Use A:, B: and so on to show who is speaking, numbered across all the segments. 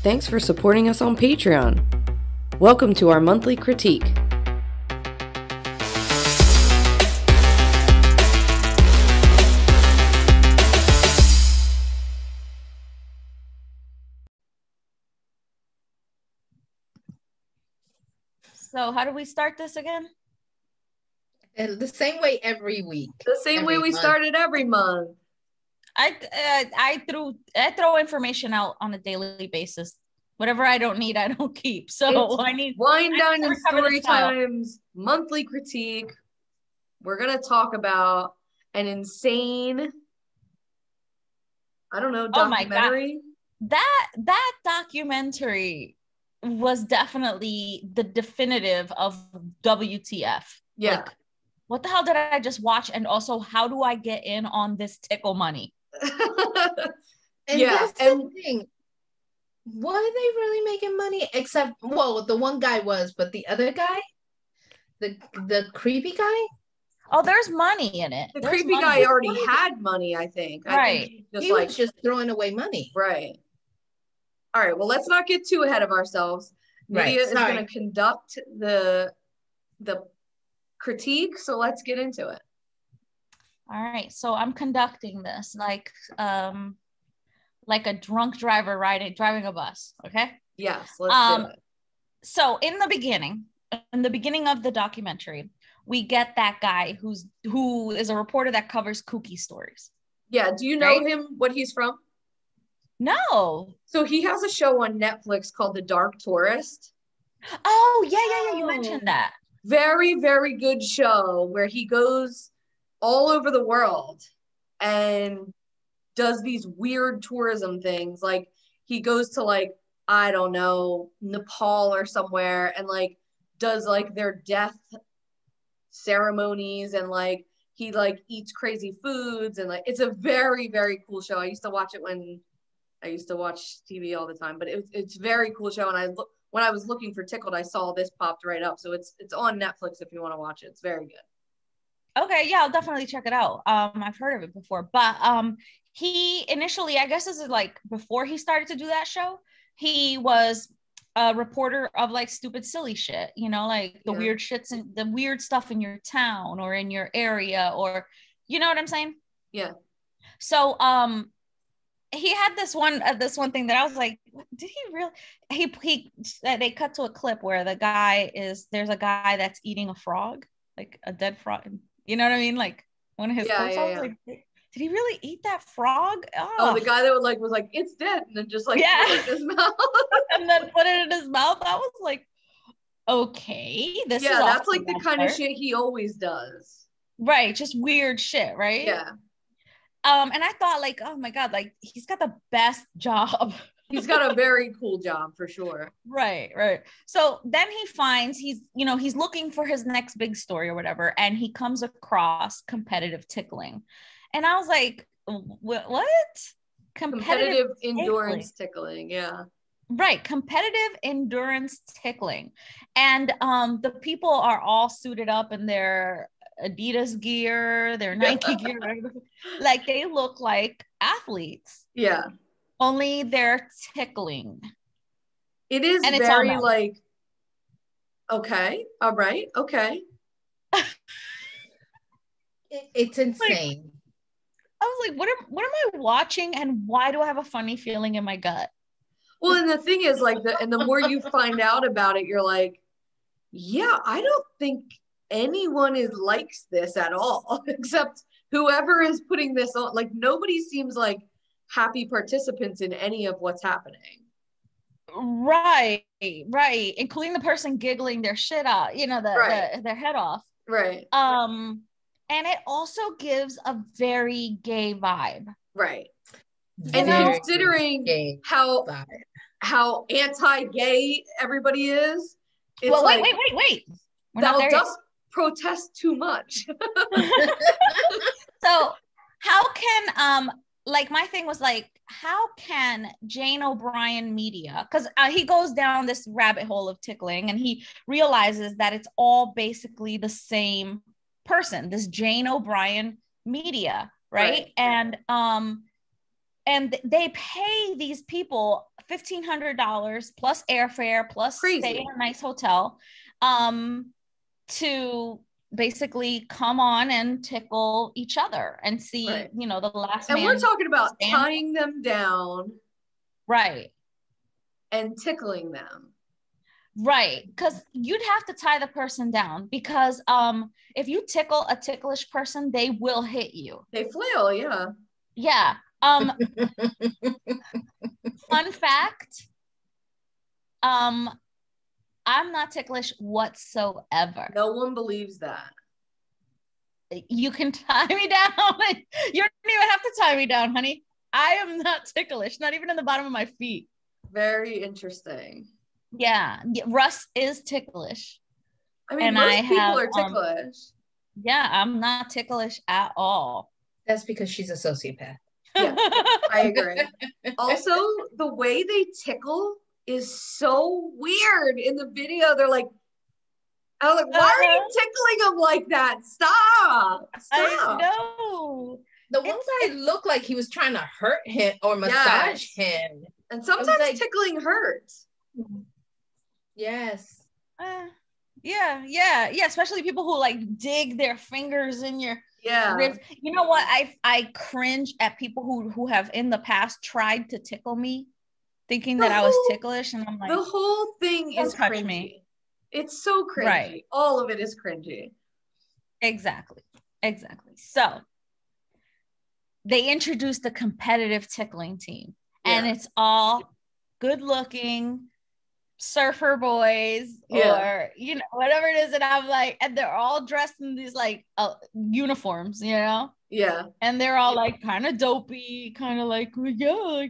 A: Thanks for supporting us on Patreon. Welcome to our monthly critique.
B: So how do we start this again?
C: And the same way every week.
A: The same way we started every month.
B: I throw information out on a daily basis. Whatever I don't need, I don't keep. So I need
A: Wine, Dine, and Storytime's monthly critique. We're gonna talk about an insane, documentary.
B: Oh my God. That documentary was definitely the definitive of WTF.
A: Yeah.
B: Like, what the hell did I just watch? And also, how do I get in on this tickle money?
C: And that's the thing. Were they really making money? Except, well, the one guy was, but the other guy, the creepy guy.
B: Oh, there's money in it.
A: The creepy guy already had money, I think.
B: Right.
A: I think
C: he was just throwing away money.
A: Right. All right. Well, let's not get too ahead of ourselves. Nydia is going to conduct the critique, so let's get into it.
B: All right. So I'm conducting this like a drunk driver driving a bus. Okay.
A: Yes. Let's do it.
B: So in the beginning of the documentary, we get that guy who is a reporter that covers kooky stories.
A: Yeah. Do you know him? What he's from?
B: No.
A: So he has a show on Netflix called The Dark Tourist.
B: Oh, yeah. You mentioned that.
A: Very, very good show where he goes all over the world and does these weird tourism things. Like he goes to like, I don't know, Nepal or somewhere and like does like their death ceremonies and like he like eats crazy foods and like it's a very, very cool show. I used to watch it when I used to watch TV all the time, but it's a very cool show. And when I was looking for Tickled, I saw this popped right up. So it's on Netflix if you want to watch it. It's very good.
B: Okay, yeah, I'll definitely check it out. I've heard of it before, but he initially, I guess this is like before he started to do that show, he was a reporter of like stupid silly shit, like the weird shits and the weird stuff in your town or in your area, or you know what I'm saying?
A: Yeah.
B: So he had this one thing that I was like, did he really? They cut to a clip where there's a guy that's eating a frog, like a dead frog. You know what I mean? Like one of his clips. I was like, did he really eat that frog?
A: Oh, the guy that was like, it's dead, and then just like put it in his mouth,
B: and then put it in his mouth. I was like, okay, this is
A: that's like the kind of shit he always does.
B: Right, just weird shit, right?
A: Yeah.
B: And I thought like, oh my God, like he's got the best job.
A: He's got a very cool job for sure.
B: Right. So then he finds he's looking for his next big story or whatever. And he comes across competitive tickling. And I was like, what?
A: Competitive endurance tickling. Yeah.
B: Right. Competitive endurance tickling. And the people are all suited up in their Adidas gear, their Nike gear, like they look like athletes.
A: Yeah.
B: Only they're tickling.
A: It is
B: and
A: very like, okay, all right, okay.
C: It's insane.
B: Like, I was like, what am I watching and why do I have a funny feeling in my gut?
A: Well, and the thing is like the more you find out about it, you're like, yeah, I don't think anyone likes this at all, except whoever is putting this on. Like nobody seems like happy participants in any of what's happening.
B: Right, including the person giggling their shit out, their head off.
A: Right.
B: And it also gives a very gay vibe.
A: Right. And considering how anti-gay everybody is, it's
B: well,
A: like,
B: wait.
A: They'll just protest too much.
B: So how can like my thing was like, how can Jane O'Brien Media, because he goes down this rabbit hole of tickling and he realizes that it's all basically the same person, this Jane O'Brien Media, right? And and they pay these people $1,500 plus airfare plus
A: Crazy.
B: stay in a nice hotel to basically come on and tickle each other and see,
A: right.
B: you know, the last
A: and
B: man.
A: We're talking about tying them down,
B: right,
A: and tickling them.
B: Right, because you'd have to tie the person down, because if you tickle a ticklish person, they will hit you.
A: They flail, yeah.
B: Yeah. Fun fact, I'm not ticklish whatsoever.
A: No one believes that.
B: You can tie me down. You don't even have to tie me down, honey. I am not ticklish, not even in the bottom of my feet.
A: Very interesting.
B: Yeah, Russ is ticklish.
A: I mean, most people are ticklish.
B: Yeah, I'm not ticklish at all.
C: That's because she's a sociopath.
A: Yeah, I agree. Also, the way they tickle is so weird in the video. They're like, I was like, why are you tickling him like that? Stop.
B: I know.
C: The one guy looked like he was trying to hurt him or massage him.
A: And sometimes like, tickling hurts.
C: Yes.
B: Yeah. Especially people who like dig their fingers in your ribs. You know what? I cringe at people who have in the past tried to tickle me, thinking that I was ticklish, and I'm like,
A: the whole thing is cringy.
B: Me.
A: It's so cringy. Right. All of it is cringy.
B: Exactly. So they introduced the competitive tickling team, and it's all good looking surfer boys or you know, whatever it is, and I'm like, and they're all dressed in these like uniforms, you know, and they're all like kind of dopey, kind of like, like, you know,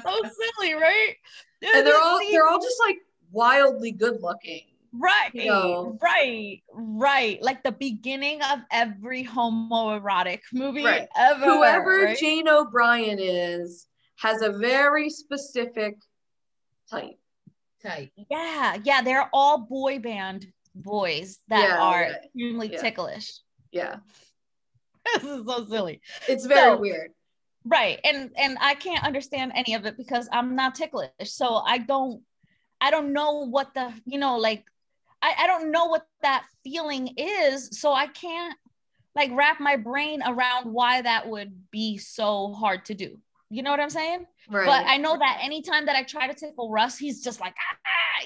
B: so silly, right?
A: And they're all just like wildly good looking,
B: right?
A: You know?
B: right, like the beginning of every homoerotic movie ever.
A: Whoever Jane O'Brien is has a very specific type.
B: Yeah, they're all boy band boys that are extremely ticklish.
A: Yeah.
B: This is so silly.
A: It's very weird.
B: Right. And I can't understand any of it because I'm not ticklish. So I don't know what the, you know, like I don't know what that feeling is. So I can't like wrap my brain around why that would be so hard to do. You know what I'm saying?
A: Right.
B: But I know that anytime that I try to tickle Russ, he's just like,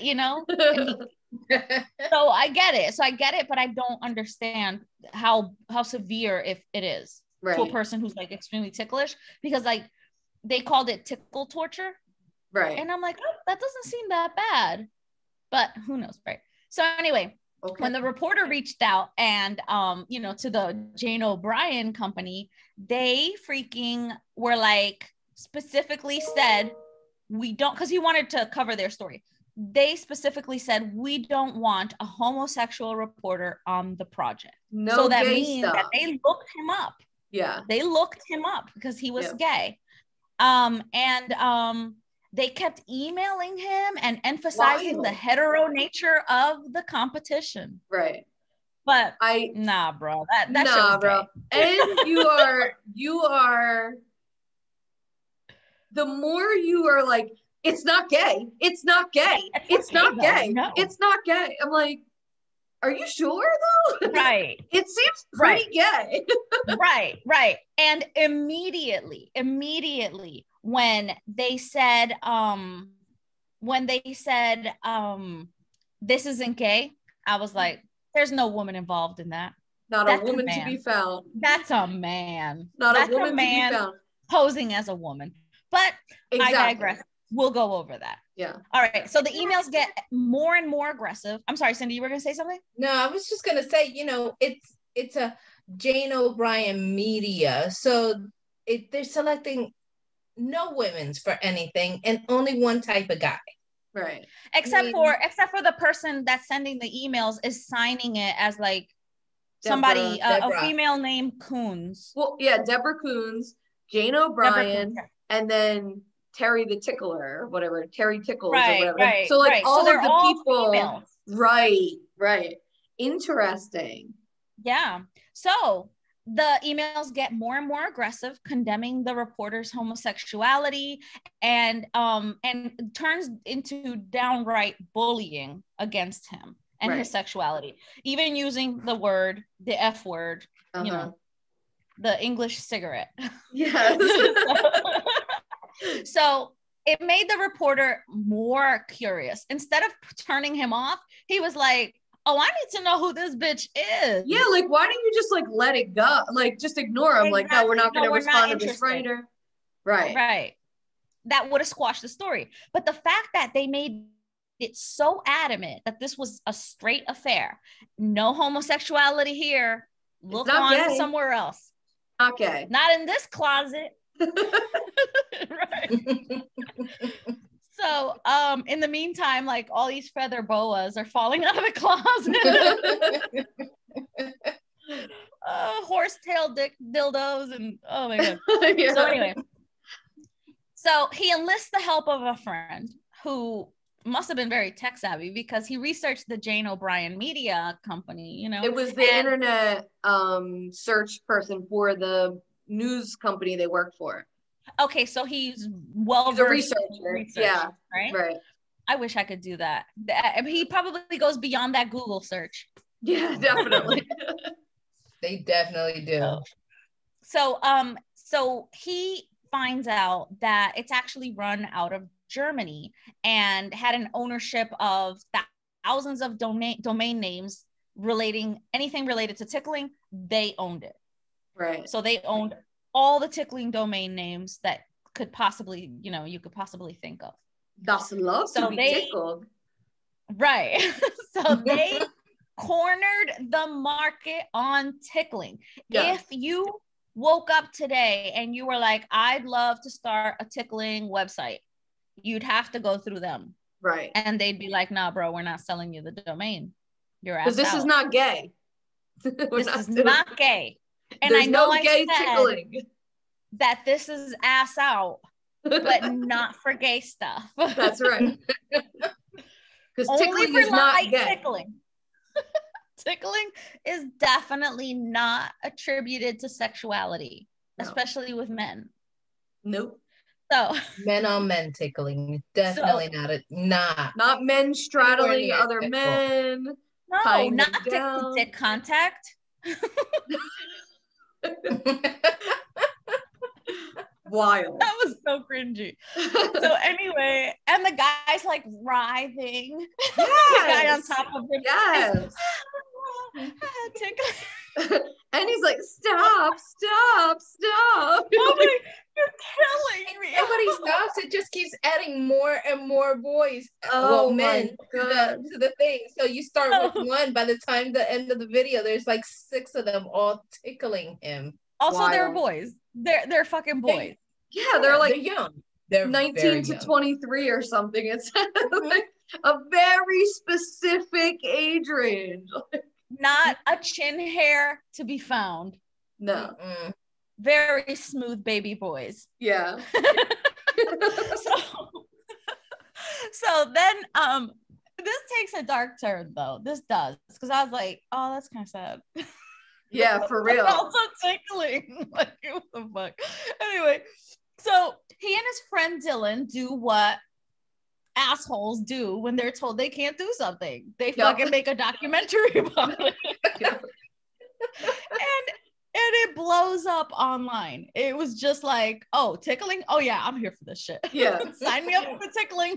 B: you know? So I get it, but I don't understand how severe if it is to a person who's like extremely ticklish, because like they called it tickle torture.
A: Right.
B: And I'm like, oh, that doesn't seem that bad, but who knows, right? So anyway, when the reporter reached out and, you know, to the Jane O'Brien company, they freaking were like, specifically said, we don't, because he wanted to cover their story. They specifically said, we don't want a homosexual reporter on the project.
A: No,
B: so that means that they looked him up.
A: Yeah.
B: They looked him up because he was gay. They kept emailing him and emphasizing the hetero nature of the competition.
A: Right.
B: But nah, bro. That shit was
A: bro.
B: Gay.
A: And you are the more you are like, it's not gay. It's not gay. It's not gay. No. It's not gay. I'm like, are you sure though?
B: Right.
A: It seems pretty gay.
B: Right. And immediately when they said this isn't gay, I was like, there's no woman involved in that.
A: That's a woman to be found.
B: That's a man.
A: That's a woman to be found.
B: Posing as a woman. But I digress. We'll go over that.
A: Yeah.
B: All right. So the emails get more and more aggressive. I'm sorry, Cindy, you were going to say something?
C: No, I was just going to say, you know, it's a Jane O'Brien media. So they're selecting no women's for anything and only one type of guy.
A: Right.
B: Except for the person that's sending the emails is signing it as like somebody, a female named Coons.
A: Well, yeah, Deborah Coons, Jane O'Brien, and then Terry the Tickler, whatever, Terry Tickles or whatever.
B: Right,
A: so like all of the people.
B: Females.
A: Right. Interesting.
B: Yeah. So the emails get more and more aggressive, condemning the reporter's homosexuality, and turns into downright bullying against him and his sexuality, even using the F word, you know, the English cigarette.
A: Yes.
B: So it made the reporter more curious. Instead of turning him off, he was like, oh, I need to know who this bitch is.
A: Yeah, like, why don't you just, like, let it go? Like, just ignore him. Exactly. Like, no, we're not going to respond to this writer. Right.
B: Right. That would have squashed the story. But the fact that they made it so adamant that this was a straight affair, no homosexuality here, look on gay. Somewhere else.
A: Not gay.
B: Not in this closet. Right. So, in the meantime, like, all these feather boas are falling out of the closet. Horsetail dildos and oh my god. Yeah. So anyway, so he enlists the help of a friend who must have been very tech savvy, because he researched the Jane O'Brien media company. You know,
A: it was the internet search person for the news company they worked for.
B: Okay, so he's a
A: researcher. Yeah, right.
B: I wish I could do that. He probably goes beyond that Google search.
A: Yeah, definitely.
C: They definitely do.
B: So he finds out that it's actually run out of Germany and had an ownership of thousands of domain names anything related to tickling. They owned it.
A: Right.
B: So they owned all the tickling domain names that could possibly, you could possibly think of.
A: That's love to be tickled.
B: Right. So they cornered the market on tickling. Yeah. If you woke up today and you were like, I'd love to start a tickling website, you'd have to go through them.
A: Right.
B: And they'd be like, nah, bro, we're not selling you the domain. You're ass
A: out. Because this is not gay.
B: This is not gay. And I know I said tickling. That this is ass out, but not for gay stuff.
A: That's right. Because tickling is not gay.
B: Tickling. Tickling is definitely not attributed to sexuality, especially with men.
A: Nope.
B: So
C: men on men tickling, definitely
A: not men straddling other men.
B: No, not dick contact.
A: Wild.
B: That was so cringy. So anyway, and the guy's like writhing.
A: Yes.
B: The guy on top of him.
A: Yes. And he's like, stop.
B: Oh my, you're killing me.
C: Nobody stops. It just keeps adding more and more boys, men to the thing. So you start with one. By the time the end of the video, there's like 6 of them all tickling him.
B: Also, Wild. They're boys. They're fucking boys.
A: They're like
C: they're young. They're
A: 19 to 23 or something. It's like a very specific age range.
B: Not a chin hair to be found.
A: No.
C: Mm-mm.
B: Very smooth baby boys.
A: Yeah.
B: So then this takes a dark turn though. This does. Because I was like, oh, that's kind of sad.
A: Yeah, for real.
B: Also tickling. Like, what the fuck? Anyway, so he and his friend Dylan do what assholes do when they're told they can't do something. They fucking make a documentary about it. And it blows up online. It was just like, oh, tickling? Oh yeah, I'm here for this shit.
A: Yeah.
B: Sign me up for the tickling.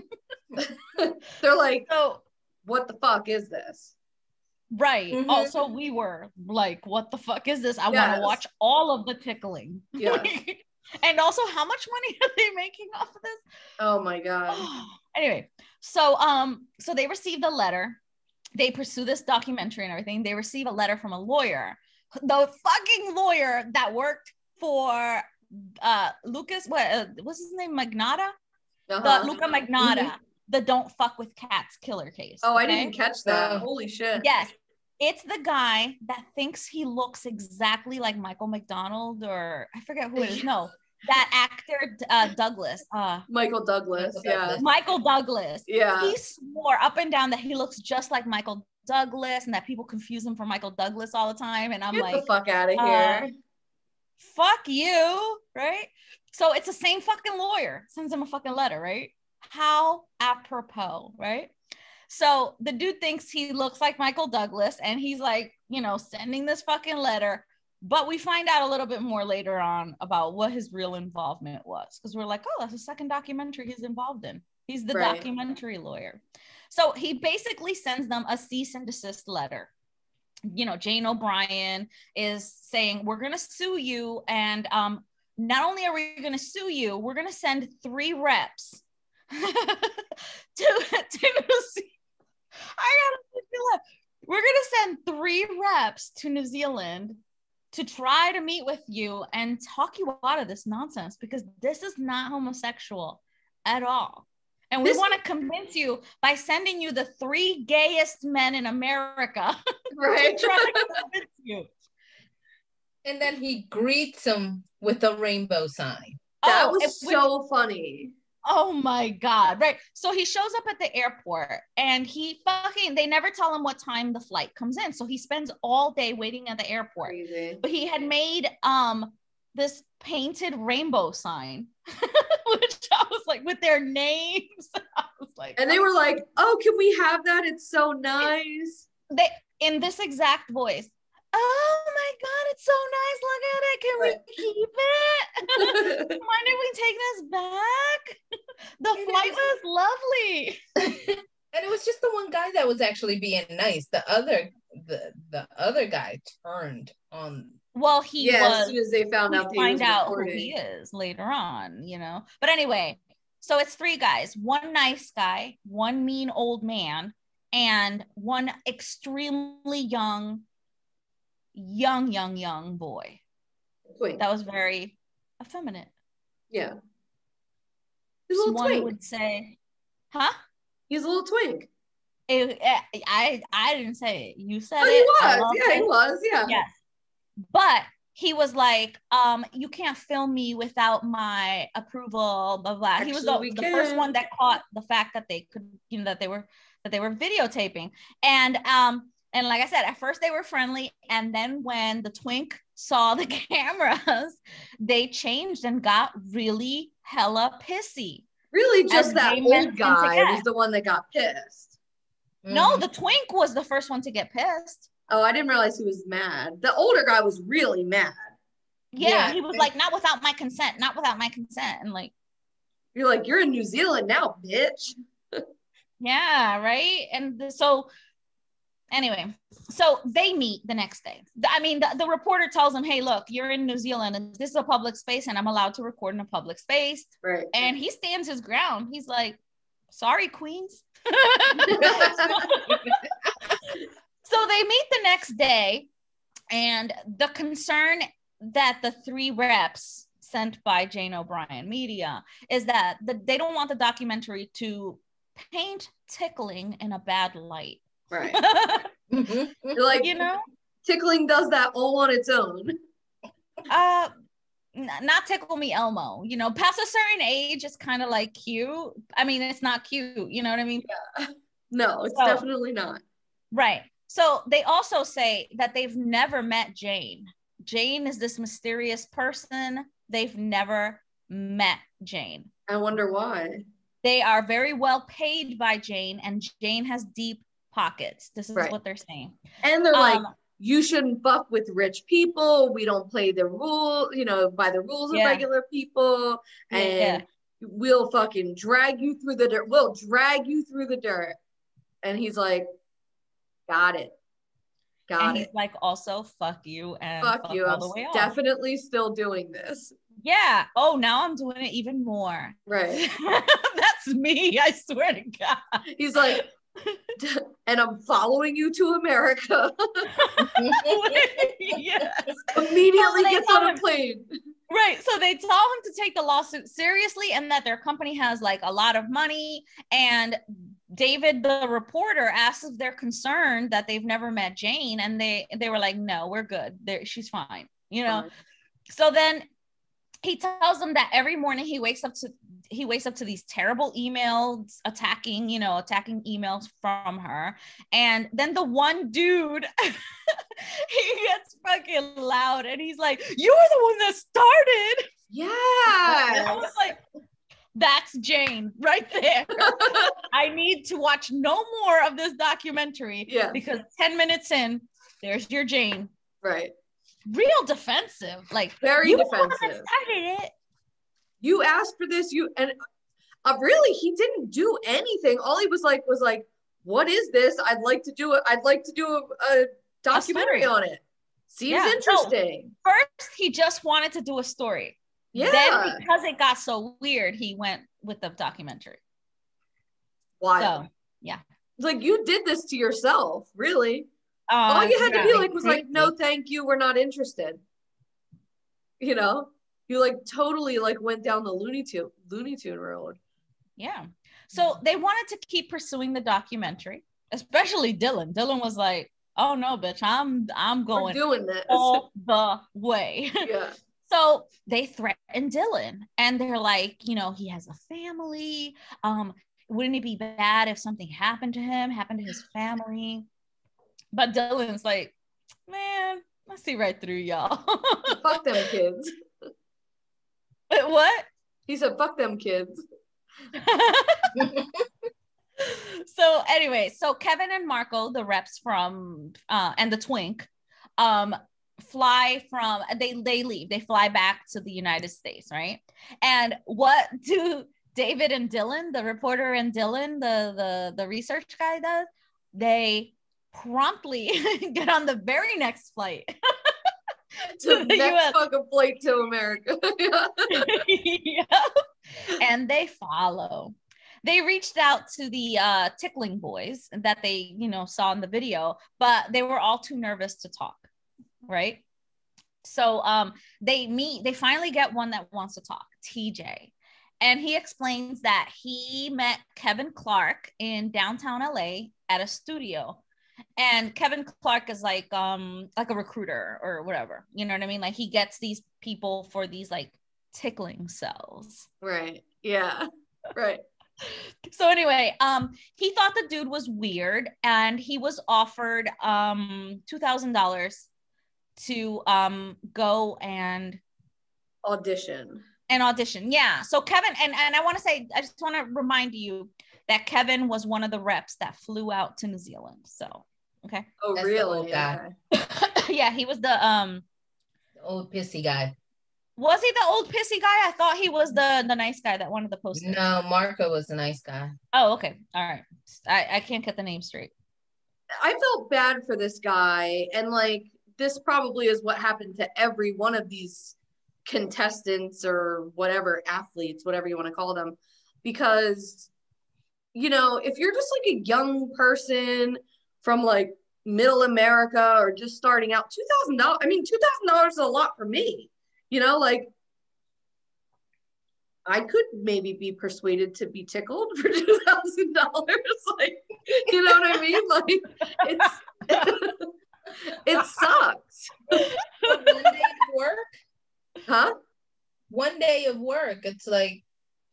A: They're like, so what the fuck is this?
B: Right. Mm-hmm. Also, we were like, what the fuck is this? I want to watch all of the tickling.
A: Yeah.
B: And also, how much money are they making off of this?
A: Oh my God.
B: Anyway, so they receive the letter. They pursue this documentary and everything. They receive a letter from a lawyer. The fucking lawyer that worked for Lucas, what's his name? Magnotta? Luca Magnotta. Mm-hmm. The Don't Fuck with Cats killer case.
A: Oh, okay? I didn't catch that. Holy shit.
B: Yes. It's the guy that thinks he looks exactly like Michael McDonald, or I forget who it is. No, that actor, Douglas.
A: Michael Douglas. Yeah.
B: Michael Douglas.
A: Yeah.
B: He swore up and down that he looks just like Michael Douglas and that people confuse him for Michael Douglas all the time. And I'm
A: Get
B: like,
A: the fuck out of here.
B: Fuck you, right? So it's the same fucking lawyer sends him a fucking letter, right? How apropos, right? So the dude thinks he looks like Michael Douglas and he's like, sending this fucking letter. But we find out a little bit more later on about what his real involvement was. Because we're like, oh, that's the second documentary he's involved in. He's the documentary lawyer. So he basically sends them a cease and desist letter. Jane O'Brien is saying, we're going to sue you. And not only are we going to sue you, we're going to send 3 reps to New Zealand. We're going to send 3 reps to New Zealand to try to meet with you and talk you out of this nonsense, because this is not homosexual at all. And we want to convince you by sending you the 3 gayest men in America
A: right.
B: to try to convince you.
C: And then he greets him with a rainbow sign.
A: That was so funny.
B: Oh my God. Right. So he shows up at the airport and they never tell him what time the flight comes in. So he spends all day waiting at the airport.
A: Crazy.
B: But he had made this painted rainbow sign, which I was like, with their names. I was like,
A: and they were like, oh, can we have that? It's so nice.
B: They in this exact voice. Oh my God, it's so nice. Look at it. Can we keep it? Mind if we take this back? The flight was lovely.
C: And it was just the one guy that was actually being nice. The other guy turned on.
B: Well, he was.
A: As soon as they found out,
B: find out who he is later on, But anyway, so it's 3 guys: 1 nice guy, 1 mean old man, and 1 extremely young boy.
A: Twink.
B: That was very effeminate.
A: Yeah. He's a little
B: One
A: twink.
B: would say, huh?
A: He's a little twink.
B: I didn't say it. You said
A: it.
B: He
A: was. Yeah, he was. Yeah.
B: Yes. But he was like, you can't film me without my approval, blah blah. Actually, he was the first one that caught the fact that they could, that they were videotaping. And like I said, at first they were friendly. And then when the twink saw the cameras, they changed and got really hella pissy.
A: Really, just that old guy was the one that got pissed.
B: No, the twink was the first one to get pissed.
A: Oh, I didn't realize he was mad. The older guy was really mad.
B: Yeah, he was like, not without my consent, not without my consent. And like,
A: you're like, you're in New Zealand now, bitch.
B: Yeah, right. And so anyway, so they meet the next day. I mean, the reporter tells him, hey, look, you're in New Zealand and this is a public space and I'm allowed to record in a public space.
A: Right.
B: And he stands his ground. He's like, sorry, Queens. So they meet the next day, and the concern that the 3 reps sent by Jane O'Brien Media is that they don't want the documentary to paint tickling in a bad light.
A: Right. You're like, tickling does that all on its own.
B: Not Tickle Me Elmo. Past a certain age, it's kind of like cute. I mean, it's not cute. You know what I mean?
A: Yeah. No, it's definitely not.
B: Right. So they also say that they've never met Jane. Jane is this mysterious person. They've never met Jane.
A: I wonder why.
B: They are very well paid by Jane, and Jane has deep pockets. This is what they're saying.
A: And they're like, you shouldn't fuck with rich people. We don't play the rule, by the rules of regular people. And we'll fucking drag you through the dirt. We'll drag you through the dirt. And he's like, got it.
B: And he's like, also, fuck you and fuck you. All the way off.
A: Definitely still doing this.
B: Yeah. Oh, now I'm doing it even more.
A: Right.
B: That's me. I swear to God.
A: He's like, and I'm following you to America.
B: Yes.
A: Immediately gets on a plane.
B: Right. So they tell him to take the lawsuit seriously and that their company has like a lot of money. And David, the reporter, asks if they're concerned that they've never met Jane. And they were like, no, we're good. She's fine.
A: Fine.
B: So then he tells them that every morning he wakes up to these terrible emails attacking emails from her. And then the one dude, he gets fucking loud and he's like, "You were the one that started."
A: Yeah.
B: I was like, that's Jane right there. I need to watch no more of this documentary.
A: Yeah.
B: Because 10 minutes in, there's your Jane.
A: Right.
B: Real defensive. Like,
A: very defensive.
B: Started it.
A: You asked for this. Really, he didn't do anything. All he was like, "What is this? I'd like to do a documentary on it. Seems interesting."
B: No, first, he just wanted to do a story.
A: Yeah.
B: Then, because it got so weird, he went with the documentary.
A: Wild.
B: So, yeah.
A: Like, you did this to yourself, really. All you had to be like was like, "No, thank you. We're not interested." You know, you like totally like went down the Looney Tune road.
B: Yeah. So they wanted to keep pursuing the documentary, especially Dylan. Dylan was like, "Oh no, bitch, I'm going
A: We're doing this
B: all the way."
A: Yeah.
B: So they threatened Dylan and they're like, he has a family. Wouldn't it be bad if something happened to his family? But Dylan's like, "Man, I see right through y'all."
A: Fuck them kids.
B: What?
A: He said, "Fuck them kids."
B: So anyway, so Kevin and Marco, the reps from and the twink, they fly back to the United States, right? And what do David and Dylan, the reporter, and Dylan, the research guy, does? They promptly get on the very next flight
A: to the next US. Fucking flight to America.
B: Yeah. And they follow. They reached out to the Tickling boys that they saw in the video, but they were all too nervous to talk, right? So they finally get one that wants to talk, TJ. And he explains that he met Kevin Clark in downtown LA at a studio. And Kevin Clark is like a recruiter or whatever. You know what I mean? Like, he gets these people for these like tickling cells.
A: Right. Yeah. Right.
B: So anyway, he thought the dude was weird and he was offered $2,000 to go and
A: audition.
B: Yeah. So Kevin, and I want to say, I just want to remind you that Kevin was one of the reps that flew out to New Zealand. So okay.
A: Oh, that's really?
C: Guy.
B: Yeah, he was the
C: old pissy guy.
B: Was he the old pissy guy? I thought he was the nice guy that wanted the poster.
C: No, Marco was the nice guy.
B: Oh, okay. All right. I can't get the name straight.
A: I felt bad for this guy, and like, this probably is what happened to every one of these contestants or whatever, athletes, whatever you want to call them, because if you're just like a young person from like middle America or just starting out, $2,000, I mean, $2,000 is a lot for me, like, I could maybe be persuaded to be tickled for $2,000. Like, you know what I mean? Like, it sucks.
C: One day of work?
A: Huh?
C: One day of work. It's like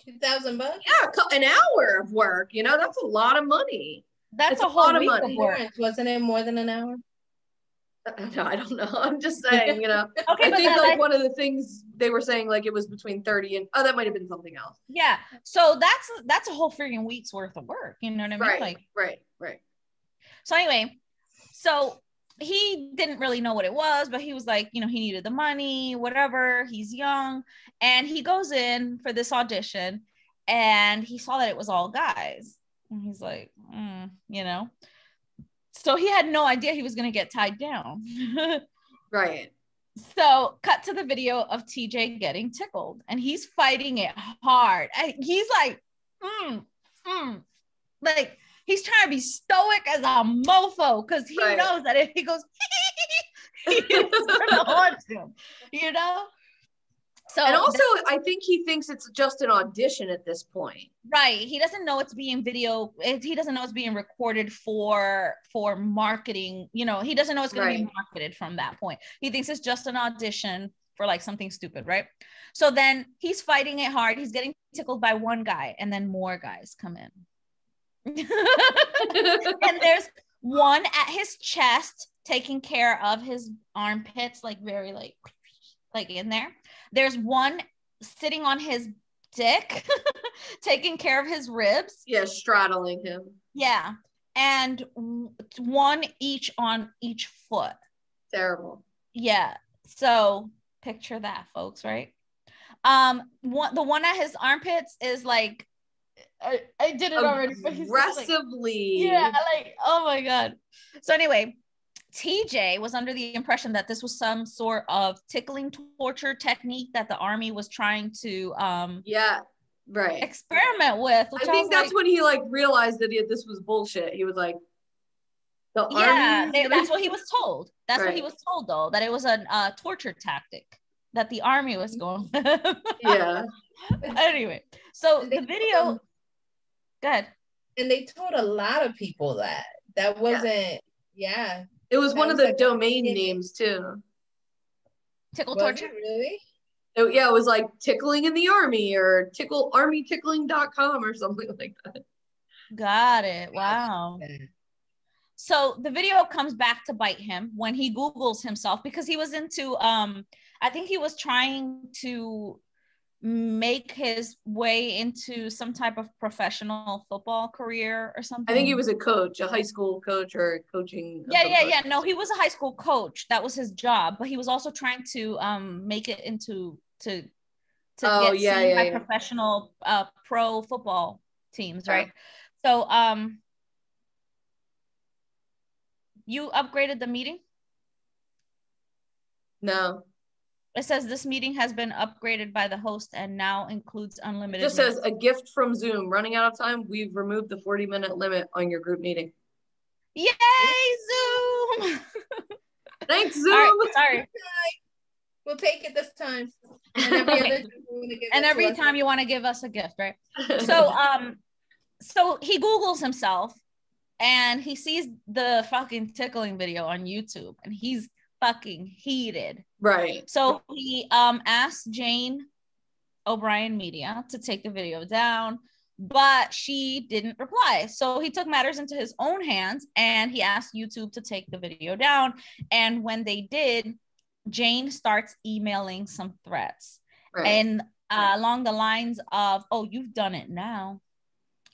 C: $2,000.
A: Yeah, an hour of work. That's a lot of money.
B: That's a whole week of work.
C: Wasn't it more than an hour?
A: No, I don't know. I'm just saying,
B: Okay,
A: I think like one of the things they were saying, like, it was between 30 and that might have been something else.
B: Yeah. So that's a whole freaking week's worth of work. You know what I mean?
A: Right.
B: So anyway, so he didn't really know what it was, but he was like, he needed the money, whatever. He's young. And he goes in for this audition and he saw that it was all guys. And he's like, So he had no idea he was going to get tied down.
A: Right.
B: So cut to the video of TJ getting tickled and he's fighting it hard. And he's like, like, he's trying to be stoic as a mofo because he knows that if he goes, he's gonna haunt him, So,
A: and also, I think he thinks it's just an audition at this point.
B: Right. He doesn't know it's being video. He doesn't know it's being recorded for marketing. He doesn't know it's going to be marketed from that point. He thinks it's just an audition for like something stupid, right? So then he's fighting it hard. He's getting tickled by one guy, and then more guys come in. And there's one at his chest taking care of his armpits, like very like in there. There's one sitting on his dick, taking care of his ribs.
A: Yeah, straddling him.
B: Yeah. And one each on each foot.
A: Terrible.
B: Yeah. So picture that, folks, right? The one at his armpits is like, I did it already.
A: Aggressively.
B: Like, yeah, like, oh my God. So anyway, TJ was under the impression that this was some sort of tickling torture technique that the army was trying to experiment with.
A: I think that's when he like realized that this was bullshit. He was like,
B: that's what he was told. That's what he was told, though, that it was a torture tactic that the army was going with.
A: Yeah.
B: Anyway, so the video. Go ahead.
C: And they told a lot of people that wasn't. Yeah.
A: It was one of the domain names too.
B: Tickle torture.
C: Really?
A: It was like tickling in the army or armytickling.com or something like that.
B: Got it. Wow. So the video comes back to bite him when he Googles himself, because he was into I think he was trying to make his way into some type of professional football career or something.
A: I think he was a coach, a high school coach or coaching.
B: Yeah. No, he was a high school coach. That was his job, but he was also trying to make it into to get seen by professional pro football teams, right? So you upgraded the meeting?
A: No.
B: It says this meeting has been upgraded by the host and now includes unlimited.
A: It just says a gift from Zoom. Running out of time. We've removed the 40-minute limit on your group meeting.
B: Yay, Zoom!
A: Thanks, Zoom.
B: Right, sorry.
C: We'll take it this time.
B: And every time you want to give us a gift, right? So so he Googles himself and he sees the fucking tickling video on YouTube and he's fucking heated.
A: Right.
B: So he asked Jane O'Brien Media to take the video down, but she didn't reply. So he took matters into his own hands and he asked YouTube to take the video down. And when they did, Jane starts emailing some threats. Right. And along the lines of, oh, you've done it now.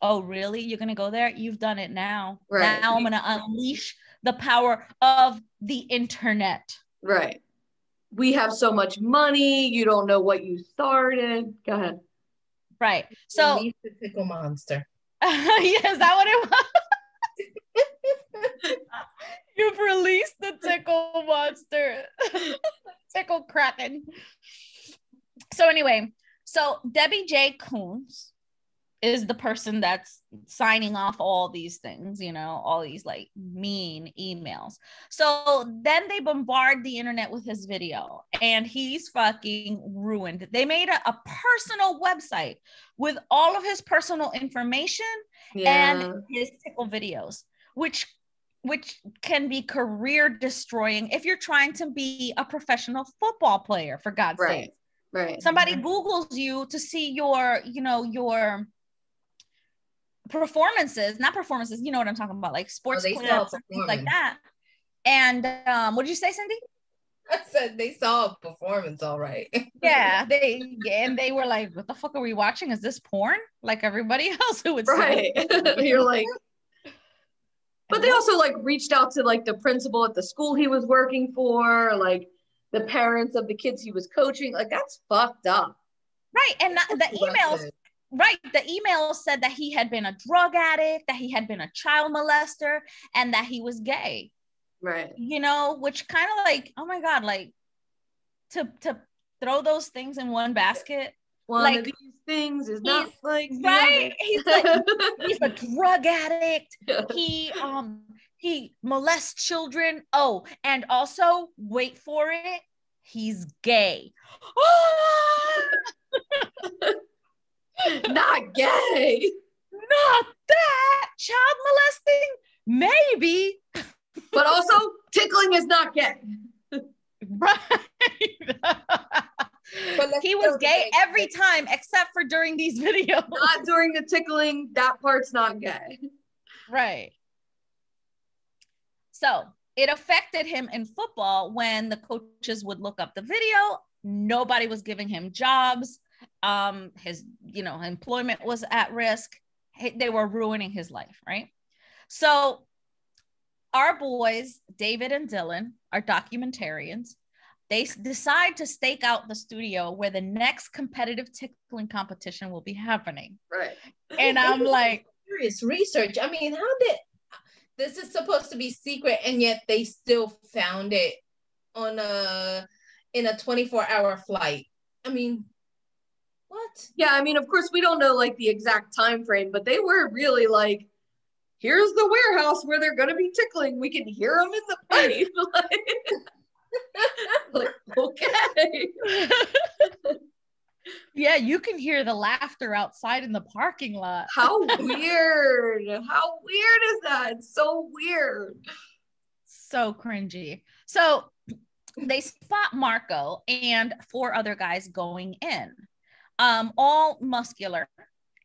B: Oh, really? You're going to go there? You've done it now. Right. Now I'm going to unleash the power of the internet.
A: Right. We have so much money. You don't know what you started. Go ahead.
B: Right. So
C: release the tickle monster.
B: Yeah, is that what it was? You've released the tickle monster. Tickle kraken. So anyway, so Debbie J. Coons is the person that's signing off all these things, you know, all these like mean emails. So then they bombard the internet with his video and he's fucking ruined. They made a personal website with all of his personal information and his tickle videos, which can be career destroying if you're trying to be a professional football player, for God's sake.
A: Right.
B: Somebody Googles you to see your, you know, your performances, not performances, you know what I'm talking about, like sports clips and things like that. And what did you say, Cindy?
C: I said they saw a performance, all right.
B: Yeah, they were like, what the fuck are we watching? Is this porn? Like everybody else who would
A: say. You're like, but they also like reached out to like the principal at the school he was working for, like the parents of the kids he was coaching. Like that's fucked up.
B: Right. And the emails, right. The email said that he had been a drug addict, that he had been a child molester, and that he was gay.
A: Right.
B: You know, which kind of like, oh my God, like to throw those things in one basket.
A: One
B: like,
A: of these things is not like
B: right. He's like he's a drug addict. He molests children. Oh, and also wait for it, he's gay.
A: Not gay.
B: Not that. Child molesting, maybe.
A: But also tickling is not gay.
B: Right. He was gay every time except for during these videos.
A: Not during the tickling. That part's not gay.
B: Right. So it affected him in football when the coaches would look up the video. Nobody was giving him jobs. His, employment was at risk. They were ruining his life, right? So our boys, David and Dylan, are documentarians. They decide to stake out the studio where the next competitive tickling competition will be happening.
A: Right.
B: And I'm like,
C: serious research. I mean, how did this is supposed to be secret, and yet they still found it in a 24-hour flight? I mean, what?
A: Yeah, I mean, of course, we don't know like the exact time frame, but they were really like, here's the warehouse where they're going to be tickling. We can hear them in the plane. Like, okay.
B: Yeah, you can hear the laughter outside in the parking lot.
A: How weird. How weird is that? It's so weird.
B: So cringy. So they spot Marco and 4 other guys going in, all muscular.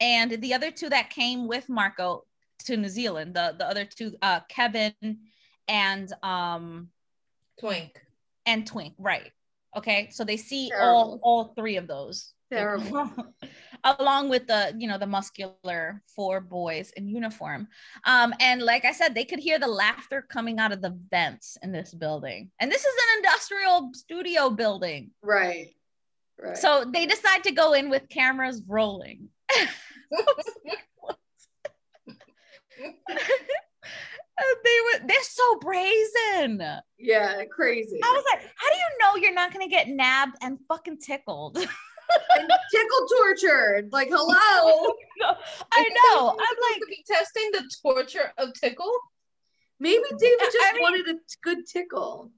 B: And the other 2 that came with Marco to New Zealand, the other 2, Kevin and
C: Twink.
B: And Twink, right. Okay, so they see
A: Terrible.
B: all 3 of those.
A: Terrible.
B: Along with the, the muscular 4 boys in uniform. And like I said, they could hear the laughter coming out of the vents in this building. And this is an industrial studio building.
A: Right.
B: So they decide to go in with cameras rolling. They're so brazen.
A: Yeah, crazy.
B: I was like, how do you know you're not gonna get nabbed and fucking tickled?
A: And tickle tortured. Like, hello.
B: I know. I'm like,
C: to be testing the torture of tickle.
A: Maybe David just wanted a good tickle.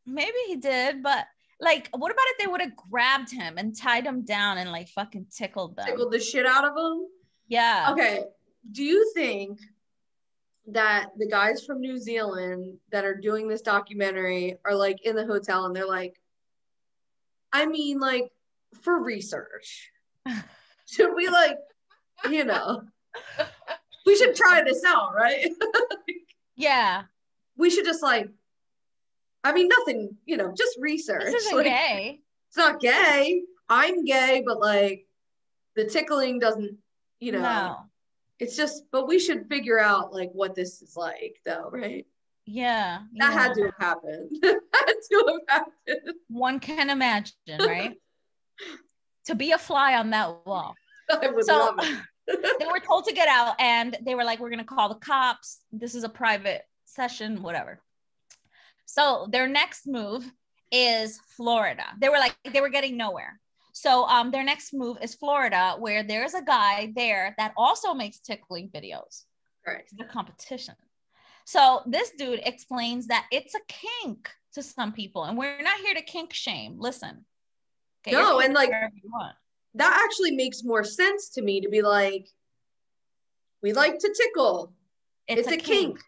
B: Maybe he did, but like, what about if they would have grabbed him and tied him down and like fucking tickled them?
A: Tickled the shit out of him?
B: Yeah.
A: Okay. Do you think that the guys from New Zealand that are doing this documentary are like in the hotel and they're like, I mean, like, for research, should we like, we should try this out, right?
B: Yeah.
A: We should just like, I mean, nothing, just research.
B: This isn't
A: like,
B: gay.
A: It's not gay. I'm gay, but like the tickling doesn't,
B: No.
A: It's just, but we should figure out like what this is like though, right?
B: Yeah.
A: That had to have happened. Had to have happened.
B: One can imagine, right? To be a fly on that wall.
A: I would love it.
B: They were told to get out and they were like, we're going to call the cops. This is a private session, whatever. So their next move is Florida. They were getting nowhere. So their next move is Florida, where there's a guy there that also makes tickling videos.
A: Right.
B: The competition. So this dude explains that it's a kink to some people, and we're not here to kink shame. Listen.
A: No, and like that actually makes more sense to me to be like, we like to tickle. It's a kink.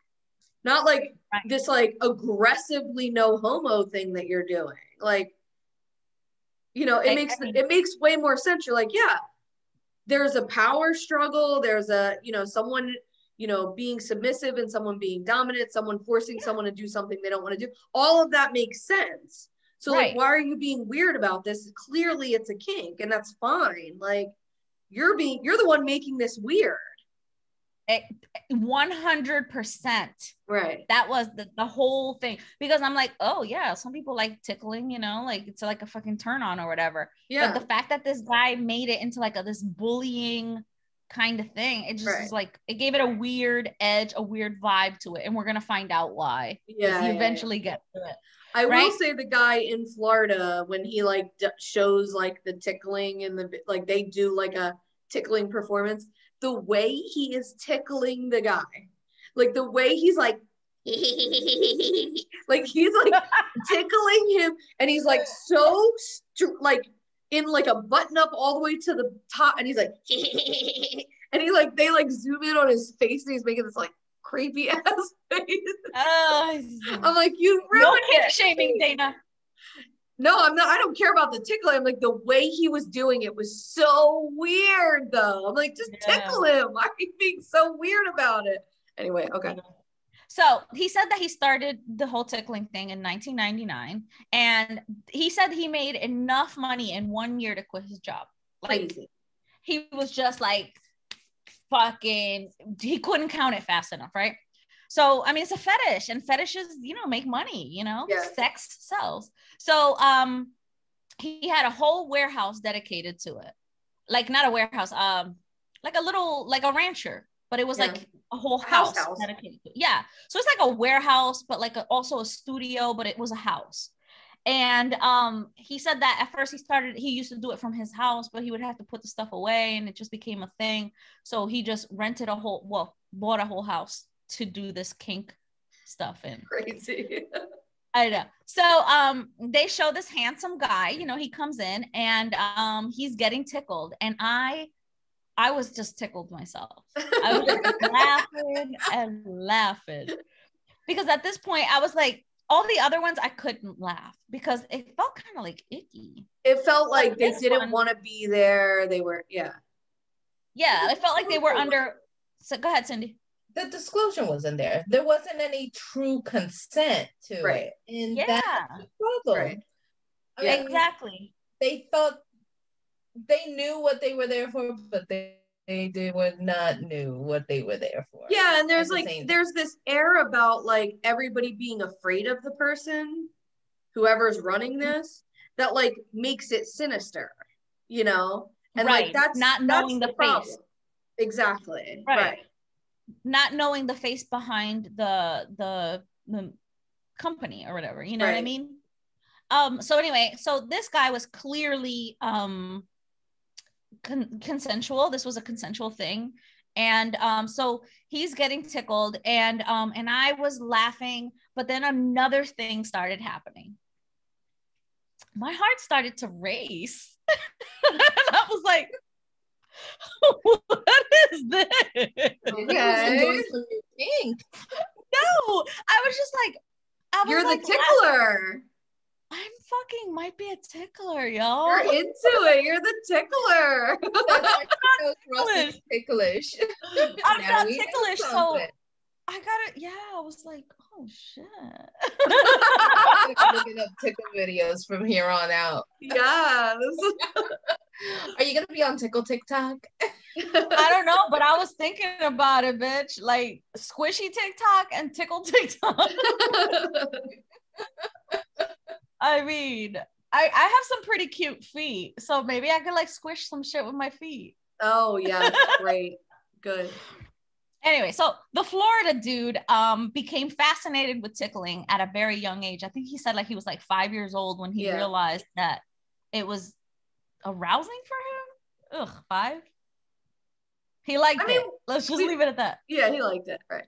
A: Not like this like aggressively no homo thing that you're doing. Like, it makes way more sense. You're like, yeah, there's a power struggle. There's a, someone, being submissive and someone being dominant, someone forcing someone to do something they don't want to do. All of that makes sense. So like, why are you being weird about this? Clearly it's a kink and that's fine. Like you're the one making this weird.
B: 100%.
A: Right.
B: That was the whole thing, because I'm like, oh yeah, some people like tickling, like it's like a fucking turn on or whatever. Yeah. But the fact that this guy made it into like this bullying kind of thing, it just is like, it gave it a weird edge, a weird vibe to it. And we're going to find out why. Yeah. You eventually get to it.
A: I will say the guy in Florida, when he like shows like the tickling and like they do like a tickling performance, the way he is tickling the guy, like the way he's like, like he's like tickling him and he's like so like in like a button up all the way to the top and he's like, and he like, they like zoom in on his face and he's making this like creepy ass face. I'm like, you ruined
B: it. Shaming, Dana.
A: No, I'm not. I don't care about the tickling. I'm like, the way he was doing it was so weird, though. I'm like, just tickle him. Why are you being so weird about it? Anyway, okay.
B: So he said that he started the whole tickling thing in 1999, and he said he made enough money in 1 year to quit his job. Like,
A: crazy.
B: He was just like fucking, he couldn't count it fast enough, right? So, I mean, it's a fetish, and fetishes, make money, sex sells. So, he had a whole warehouse dedicated to it. Like, not a warehouse, like a little, like a rancher, but it was like a whole house dedicated to it. Yeah. So it's like a warehouse, but like also a studio, but it was a house. And he said that at first he used to do it from his house, but he would have to put the stuff away, and it just became a thing. So he just bought a whole house to do this kink stuff in.
A: Crazy.
B: I know. So they show this handsome guy, he comes in, and he's getting tickled, and I was just tickled myself. I was laughing and laughing, because at this point I was like, all the other ones I couldn't laugh because it felt kind of like icky.
A: It felt like they didn't want to be there. They were, yeah,
B: it felt like they were under. So go ahead, Cindy.
C: The disclosure wasn't there. There wasn't any true consent to it. And that's the problem.
A: Right.
C: I mean,
B: exactly.
C: They thought they knew what they were there for, but they would not knew what they were there for.
A: Yeah, and there's this air about like everybody being afraid of the person, whoever's running this, that like makes it sinister, and like that's
B: not knowing the face.
A: Exactly.
B: Right. Not knowing the face behind the company or whatever, you know what I mean? So anyway, so this guy was clearly consensual. This was a consensual thing. And so he's getting tickled, and I was laughing, but then another thing started happening. My heart started to race. And I was like, what is this?
C: Okay.
B: No, I was just like,
A: you're the tickler.
B: I'm fucking might be a tickler, y'all.
A: You're into it. You're the tickler.
C: Ticklish.
B: I'm not ticklish, so I got it. Yeah, I was like, oh shit.
C: Looking up tickle videos from here on out.
A: Yes.
C: Are you gonna be on Tickle TikTok?
B: I don't know, but I was thinking about it, bitch. Like squishy TikTok and tickle TikTok. I mean, I have some pretty cute feet, so maybe I could like squish some shit with my feet.
A: Oh yeah, great, good.
B: Anyway, so the Florida dude became fascinated with tickling at a very young age. I think he said like he was like 5 years old when he realized that it was arousing for him. Ugh, 5. He liked it. Let's just leave it at that.
A: Yeah, he liked it, right.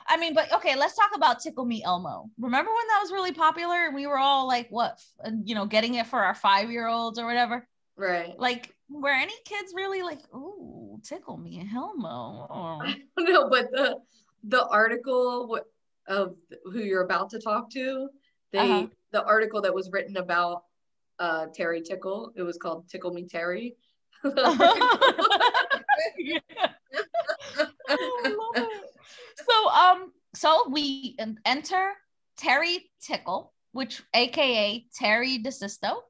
B: I mean, but okay, let's talk about Tickle Me Elmo. Remember when that was really popular and we were all like, what, getting it for our 5-year-olds or whatever?
A: Right.
B: Like, were any kids really like, ooh, Tickle Me Elmo? Oh.
A: I don't know, but the article of who you're about to talk to, the article that was written about Terry Tickle, it was called Tickle Me Terry.
B: So we enter Terry Tickle, which AKA Terry DeSisto,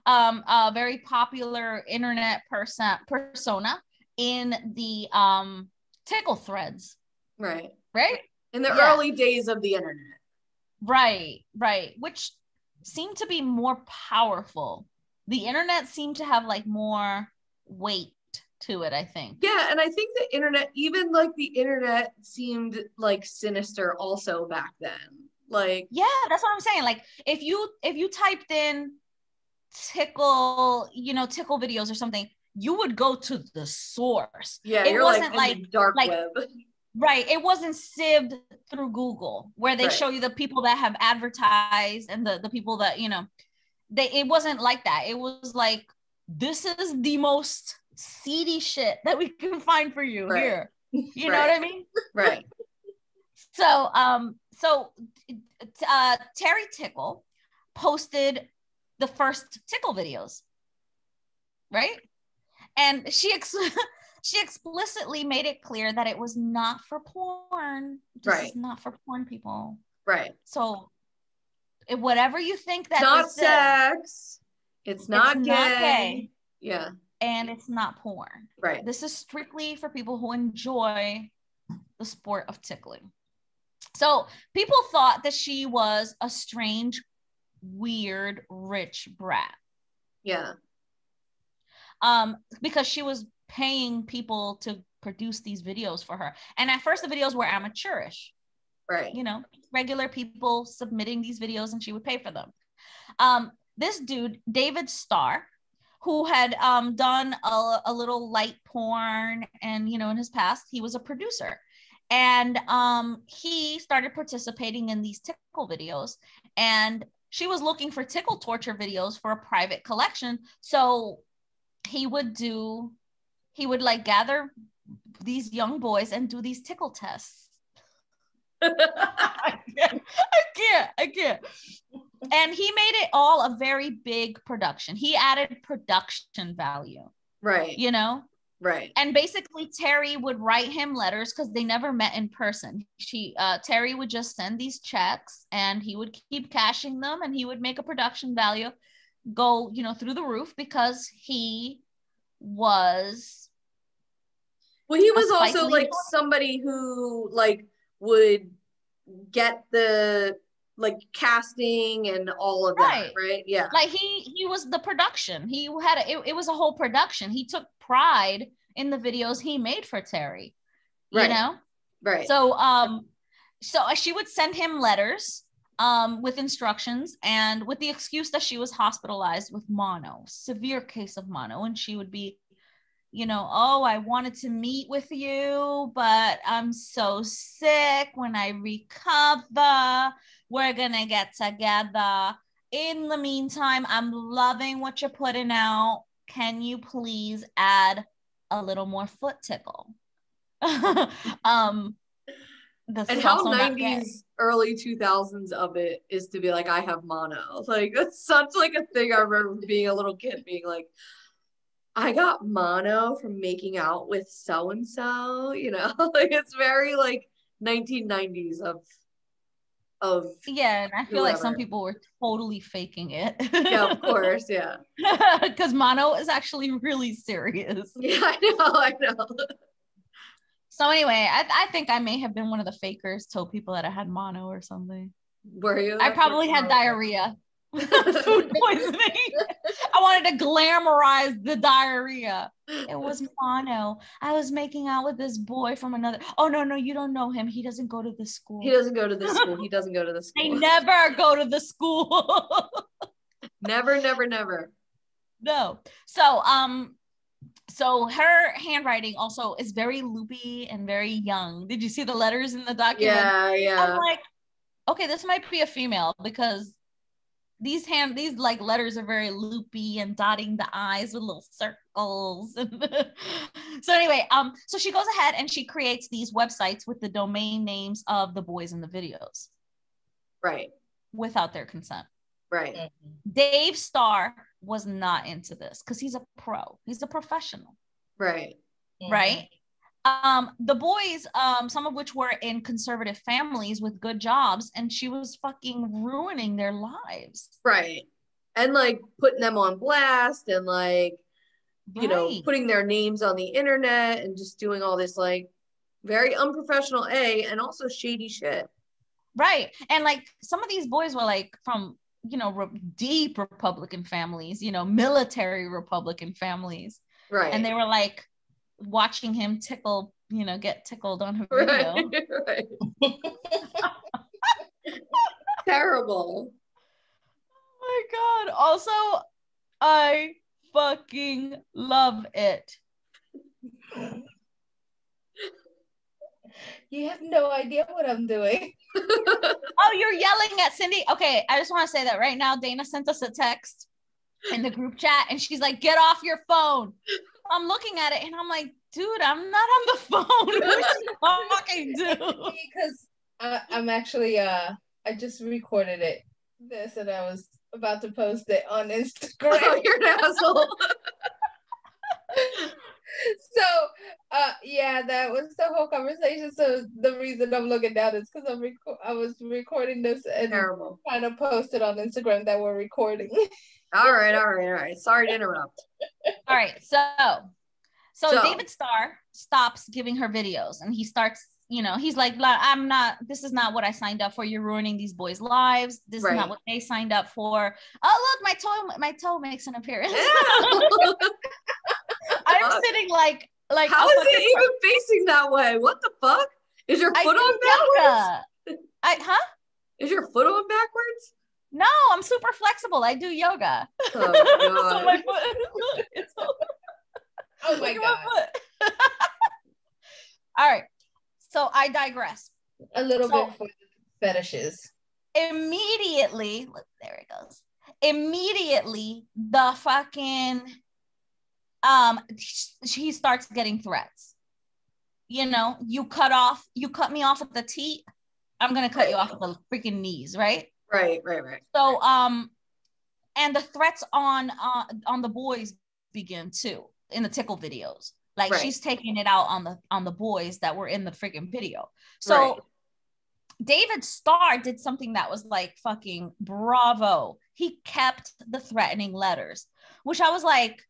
B: a very popular internet persona in the tickle threads.
A: Right.
B: In
A: the early days of the internet.
B: Right. Which seemed to be more powerful. The internet seemed to have like more weight to it, I think.
A: Yeah, and I think the internet, even like the internet seemed like sinister also back then. Like,
B: yeah, that's what I'm saying. Like if you typed in tickle videos or something, you would go to the source.
A: Yeah, it wasn't like dark web.
B: Right. It wasn't sieved through Google where they show you the people that have advertised and the people that, it wasn't like that. It was like, this is the most seedy shit that we can find for you here. You know what I mean?
A: Right.
B: So Terry Tickle posted the first tickle videos, right? And she explicitly made it clear that it was not for porn. This is not for porn, people.
A: Right.
B: So whatever you think that
A: not
B: this
A: sex, it's not gay.
B: Not gay.
A: Yeah.
B: And it's not porn.
A: Right.
B: This is strictly for people who enjoy the sport of tickling. So people thought that she was a strange, weird, rich brat.
A: Yeah.
B: Because she was paying people to produce these videos for her. And at first the videos were amateurish.
A: Right.
B: You know, regular people submitting these videos and she would pay for them. This dude, David Starr, who had done a little light porn and, you know, in his past, he was a producer. And he started participating in these tickle videos. And she was looking for tickle torture videos for a private collection. So he would like gather these young boys and do these tickle tests. I can't. And he made it all a very big production. He added production value.
A: Right.
B: You know?
A: Right.
B: And basically Terry would write him letters because they never met in person. Terry would just send these checks and he would keep cashing them and he would make a production value go, you know, through the roof because he was
A: also like somebody who like would get the like casting and all of that, right? Yeah.
B: Like he was the production. He had it was a whole production. He took pride in the videos he made for Terry. You know?
A: Right.
B: So she would send him letters with instructions and with the excuse that she was hospitalized with mono, severe case of mono, and she would be, you know, oh, I wanted to meet with you, but I'm so sick. When I recover, we're gonna get together. In the meantime, I'm loving what you're putting out. Can you please add a little more foot tickle? And how
A: 90s, early 2000s of it is to be like, I have mono. Like, that's such like a thing. I remember being a little kid being like, I got mono from making out with so-and-so, you know, like it's very like 1990s of
B: yeah, and I feel like some people were totally faking it.
A: Yeah, of course, yeah.
B: Because mono is actually really serious.
A: Yeah, I know.
B: So anyway, I think I may have been one of the fakers, told people that I had mono or something.
A: Were you?
B: I probably had diarrhea. Food poisoning. I wanted to glamorize the diarrhea. It was mono. I was making out with this boy from another. Oh no, you don't know him. He doesn't go to this school.
A: He doesn't go to this school. He doesn't go to the school.
B: They never go to the school.
A: Never.
B: No. So her handwriting also is very loopy and very young. Did you see the letters in the document?
A: Yeah.
B: I'm like, okay, this might be a female because these like letters are very loopy and dotting the I's with little circles. So anyway, so she goes ahead and she creates these websites with the domain names of the boys in the videos.
A: Right.
B: Without their consent.
A: Right.
B: Dave Starr was not into this because he's a pro. He's a professional.
A: Right.
B: Right. The boys, some of which were in conservative families with good jobs, and she was fucking ruining their lives.
A: Right. And like putting them on blast and like, you know, putting their names on the internet and just doing all this like very unprofessional and also shady shit.
B: Right. And like some of these boys were like from, you know, deep Republican families, you know, military Republican families.
A: Right.
B: And they were like watching him tickle, you know, get tickled on her video.
A: Right. Terrible.
B: Oh my God. Also, I fucking love it.
C: You have no idea what I'm doing.
B: Oh, you're yelling at Cindy? Okay, I just want to say that right now. Dana sent us a text in the group chat and she's like, get off your phone. I'm looking at it and I'm like, dude, I'm not on the phone. Who is she talking to?
C: Because I'm actually, I just recorded it. This and I was about to post it on Instagram.
A: Oh, you're an asshole.
C: So, yeah, that was the whole conversation. So the reason I'm looking down is because I was recording this and
A: terrible.
C: trying to post it on Instagram that we're recording.
A: All right. Sorry to interrupt.
B: All right, so David Starr stops giving her videos, and he starts, he's like, this is not what I signed up for. You're ruining these boys' lives. This is not what they signed up for. Oh, look, my toe makes an appearance. I'm sitting like
A: how is it even facing that way? What the fuck? Is your foot on backwards? Is your foot on backwards?
B: No, I'm super flexible. I do yoga.
A: Oh, God.
B: So my foot,
C: oh my God.
B: All right. So I digress.
C: A little bit for fetishes.
B: Immediately, there it goes. Immediately, the fucking she starts getting threats. You cut me off at the teat, I'm gonna cut you off at the freaking knees, right?
A: Right.
B: So and the threats on the boys begin too in the tickle videos. Like she's taking it out on the boys that were in the freaking video. So David Starr did something that was like fucking bravo. He kept the threatening letters, which I was like,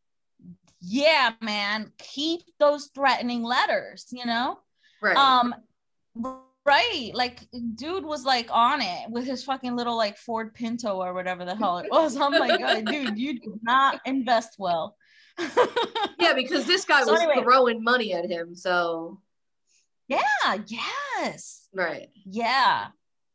B: yeah, man, keep those threatening letters, Right. Like, dude was like on it with his fucking little like Ford Pinto or whatever the hell it was. I'm like, oh, dude, you did not invest well.
A: Yeah, because this guy was throwing money at him. So
B: yeah, yes.
A: Right.
B: Yeah.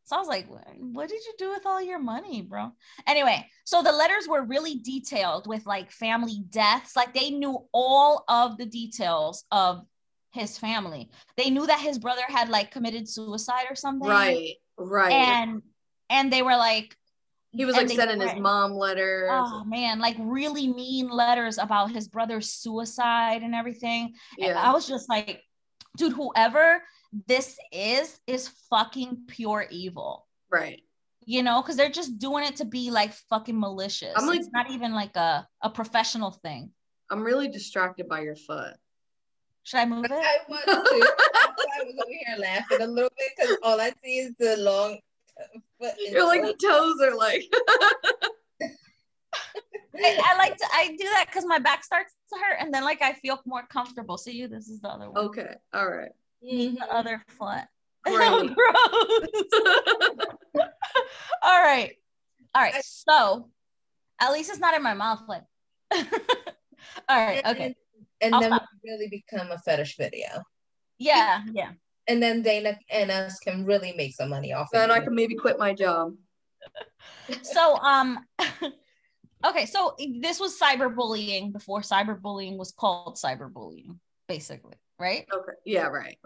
B: So I was like, what did you do with all your money, bro? Anyway, so the letters were really detailed with like family deaths. Like they knew all of the details of his family. They knew that his brother had like committed suicide or something.
A: Right.
B: And they were like,
A: he was like sending his mom letters.
B: Oh man, like really mean letters about his brother's suicide and everything. Yeah. And I was just like, dude, whoever this is fucking pure evil.
A: Right.
B: Because they're just doing it to be like fucking malicious. It's not even like a professional thing.
A: I'm really distracted by your foot.
B: Should I move it?
C: I want to. I was over here laughing a little bit because all I see is the long foot.
A: You're like, the toes are like.
B: I do that because my back starts to hurt, and then like I feel more comfortable. See, this is the other one.
A: Okay, all right.
B: The other foot. Oh, gross. All right. So at least it's not in my mouth. Like. All right. Okay.
C: And then we really become a fetish video.
B: Yeah.
C: And then Dana and us can really make some money off of it.
A: Then I can maybe quit my job.
B: So, okay, so this was cyberbullying before cyberbullying was called cyberbullying, basically, right?
A: Okay. Yeah, right.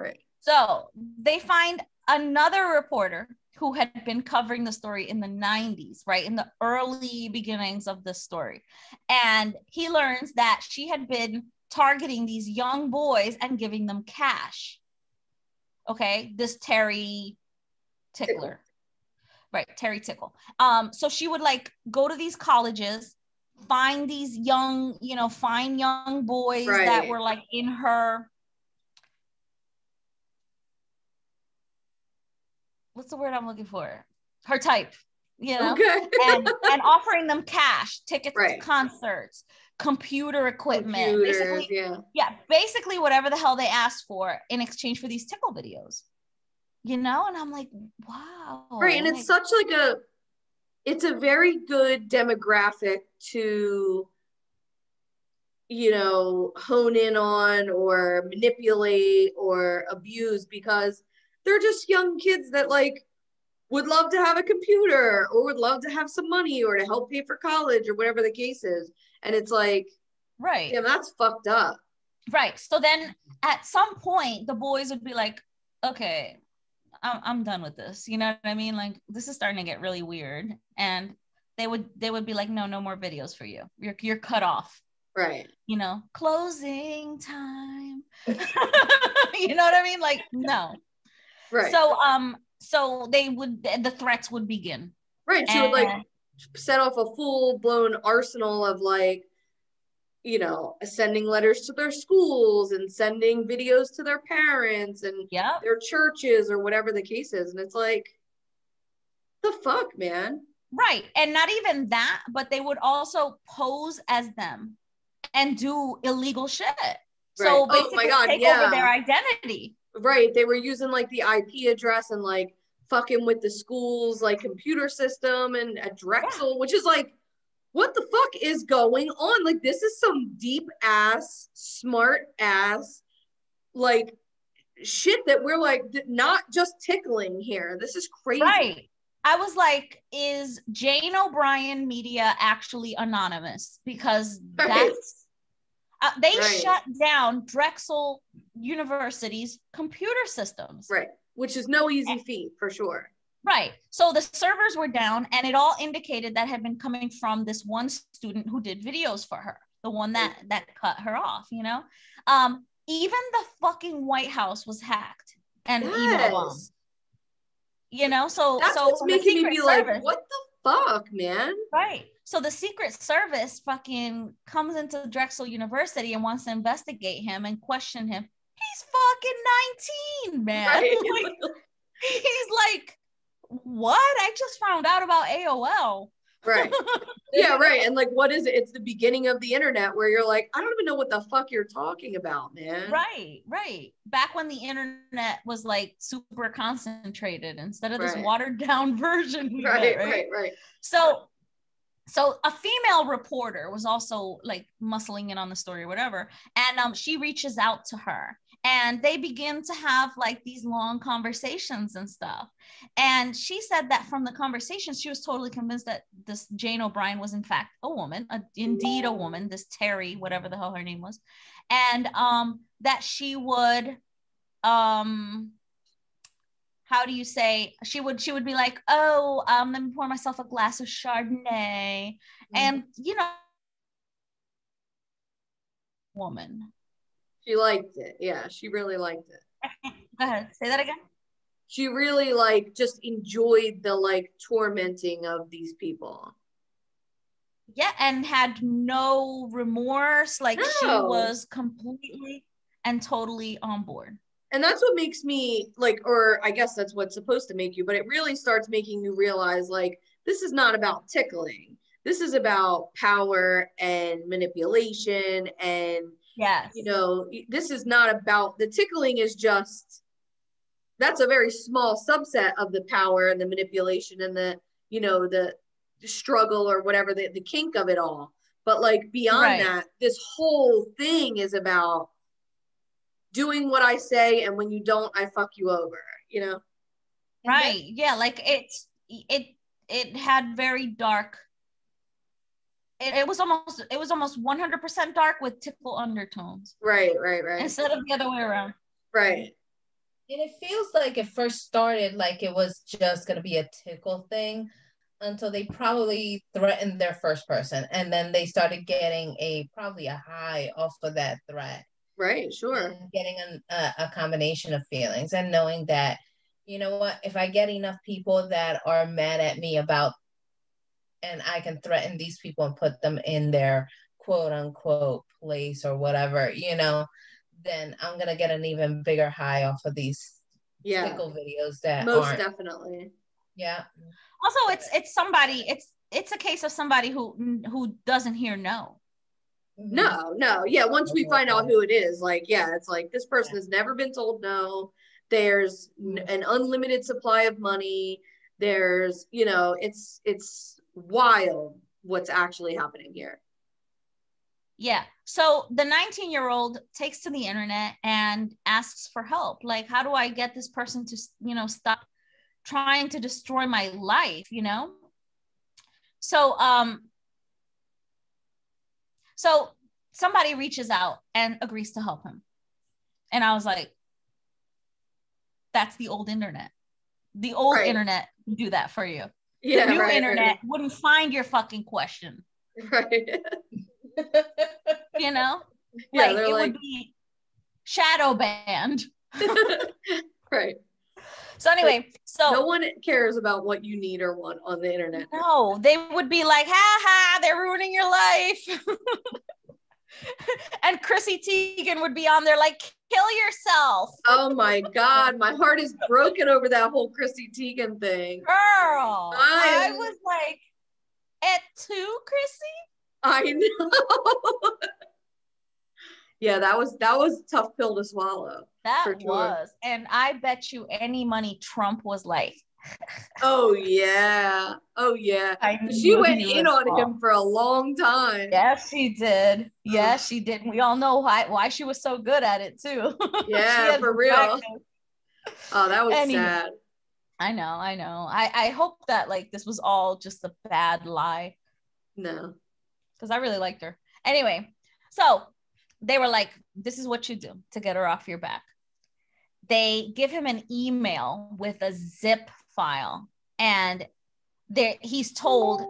B: So they find another reporter who had been covering the story in the 90s, right? In the early beginnings of the story. And he learns that she had been targeting these young boys and giving them cash. Okay, this Terry Tickler. Right, Terry Tickle. So she would like go to these colleges, find these young, find young boys that were like in her, what's the word I'm looking for? Her type,
A: Okay.
B: and offering them cash, tickets to concerts, computer equipment, basically whatever the hell they asked for in exchange for these tickle videos. And I'm like, wow.
A: Right. And it's such like it's a very good demographic to, hone in on or manipulate or abuse, because they're just young kids that like would love to have a computer or would love to have some money or to help pay for college or whatever the case is. And it's like, yeah, that's fucked up.
B: Right. So then at some point the boys would be like, okay, I'm done with this. You know what I mean? Like, this is starting to get really weird. And they would be like, no more videos for you. You're cut off.
A: Right.
B: Closing time. You know what I mean? Like, no.
A: Right.
B: So the threats would begin.
A: Right. She would like set off a full-blown arsenal of like, you know, sending letters to their schools and sending videos to their parents and their churches or whatever the case is. And it's like, the fuck, man?
B: Right. And not even that, but they would also pose as them and do illegal shit. So basically take over their identity.
A: Right. They were using like the IP address and like fucking with the school's like computer system and at Drexel, which is like, what the fuck is going on? Like, this is some deep ass, smart ass, like shit that we're like not just tickling here. This is crazy.
B: Right. I was like, is Jane O'Brien Media actually anonymous? Because that's they shut down Drexel University's computer systems.
A: Right. Which is no easy feat for sure.
B: Right. So the servers were down and it all indicated that had been coming from this one student who did videos for her, the one that cut her off, you know? Even the fucking White House was hacked and email bombed. You know, so
A: that's what's making me be like, what the fuck, man?
B: Right. So the Secret Service fucking comes into Drexel University and wants to investigate him and question him. He's fucking 19, man. Right. Like, he's like, what? I just found out about AOL.
A: Right. Yeah, right. And like, what is it? It's the beginning of the internet where you're like, I don't even know what the fuck you're talking about, man.
B: Right, right. Back when the internet was like super concentrated instead of this watered down version.
A: Right.
B: So a female reporter was also like muscling in on the story or whatever. And she reaches out to her and they begin to have like these long conversations and stuff. And she said that from the conversations, she was totally convinced that this Jane O'Brien was in fact a woman, indeed a woman, this Terry, whatever the hell her name was. And that she would, how do you say, she would be like, oh, let me pour myself a glass of Chardonnay. And, you know, woman.
A: She liked it. Yeah, she really liked it.
B: Go ahead. Say that again.
A: She really like just enjoyed the like tormenting of these people.
B: Yeah, and had no remorse. Like she was completely and totally on board.
A: And that's what makes me like, or I guess that's what's supposed to make you, but it really starts making you realize like, this is not about tickling. This is about power and manipulation. And, you know, this is not about, the tickling is just, that's a very small subset of the power and the manipulation and the, you know, the struggle or whatever, the kink of it all. But like beyond that, this whole thing is about doing what I say, and when you don't, I fuck you over, you know?
B: Right. Yeah, like it had very dark, it was almost 100% dark with tickle undertones.
A: Right.
B: Instead of the other way around.
A: Right.
C: And it feels like it first started like it was just going to be a tickle thing until they probably threatened their first person. And then they started getting probably a high off of that threat.
A: Right, sure.
C: And getting a combination of feelings and knowing that, you know what, if I get enough people that are mad at me about, and I can threaten these people and put them in their quote unquote place or whatever, you know, then I'm going to get an even bigger high off of these tickle videos that
A: most definitely.
C: Yeah.
B: Also, it's somebody, it's a case of somebody who doesn't hear no.
A: No. Yeah, once we find out who it is, like, yeah, it's like this person has never been told no. There's an unlimited supply of money. There's, you know, it's wild what's actually happening here.
B: Yeah. So the 19-year-old takes to the internet and asks for help. Like, how do I get this person to, you know, stop trying to destroy my life, you know? So somebody reaches out and agrees to help him. And I was like, that's the old internet. The old internet would do that for you. Yeah, the new internet wouldn't find your fucking question.
A: Right.
B: You know? Yeah, like it would be shadow banned.
A: Right.
B: So anyway,
A: no one cares about what you need or want on the internet.
B: No, they would be like, ha ha, they're ruining your life. And Chrissy Teigen would be on there like, kill yourself.
A: Oh my God, my heart is broken over that whole Chrissy Teigen thing.
B: Girl, I was like, at 2, Chrissy?
A: I know. Yeah, that was a tough pill to swallow.
B: That was. And I bet you any money Trump was like,
A: oh yeah. She went in on him for a long time.
B: Yes, she did. Yes, she did. We all know why she was so good at it too.
A: Yeah, for real. Practice. Oh, that was sad.
B: I know. I hope that like this was all just a bad lie.
A: No.
B: Because I really liked her. Anyway, so they were like, this is what you do to get her off your back. They give him an email with a zip file, and he's told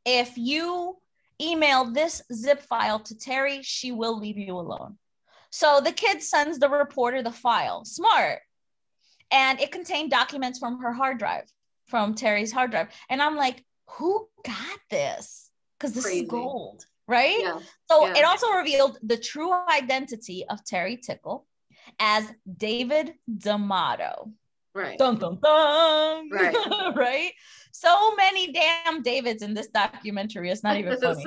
B: if you email this zip file to Terry, she will leave you alone. So the kid sends the reporter the file. Smart. And it contained documents from her hard drive, from Terry's hard drive. And I'm like, who got this? Because this is gold, right? Yeah. So it also revealed the true identity of Terry Tickle as David D'Amato.
A: Right.
B: Dun, dun, dun.
A: Right.
B: Right. So many damn Davids in this documentary. It's not even funny.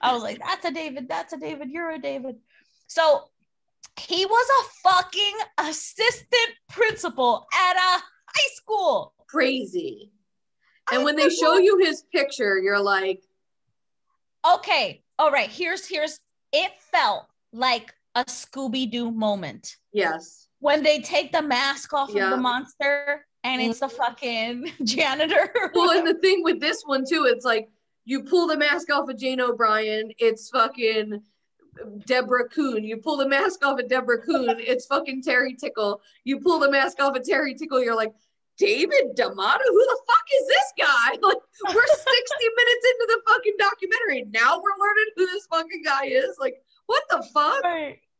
B: I was like, that's a David. You're a David. So he was a fucking assistant principal at a high school.
A: Crazy. And when they show you his picture, you're like,
B: okay, all right, here's it felt like a Scooby-Doo moment.
A: Yes.
B: When they take the mask off of the monster and it's the fucking janitor.
A: Well, and the thing with this one too, it's like you pull the mask off of Jane O'Brien, it's fucking Deborah Kuhn. You pull the mask off of Deborah Kuhn, it's fucking Terry Tickle. You pull the mask off of Terry Tickle, you're like, David D'Amato? Who the fuck is this guy? Like, we're 60 minutes into the fucking documentary. Now we're learning who this fucking guy is. Like, what the fuck?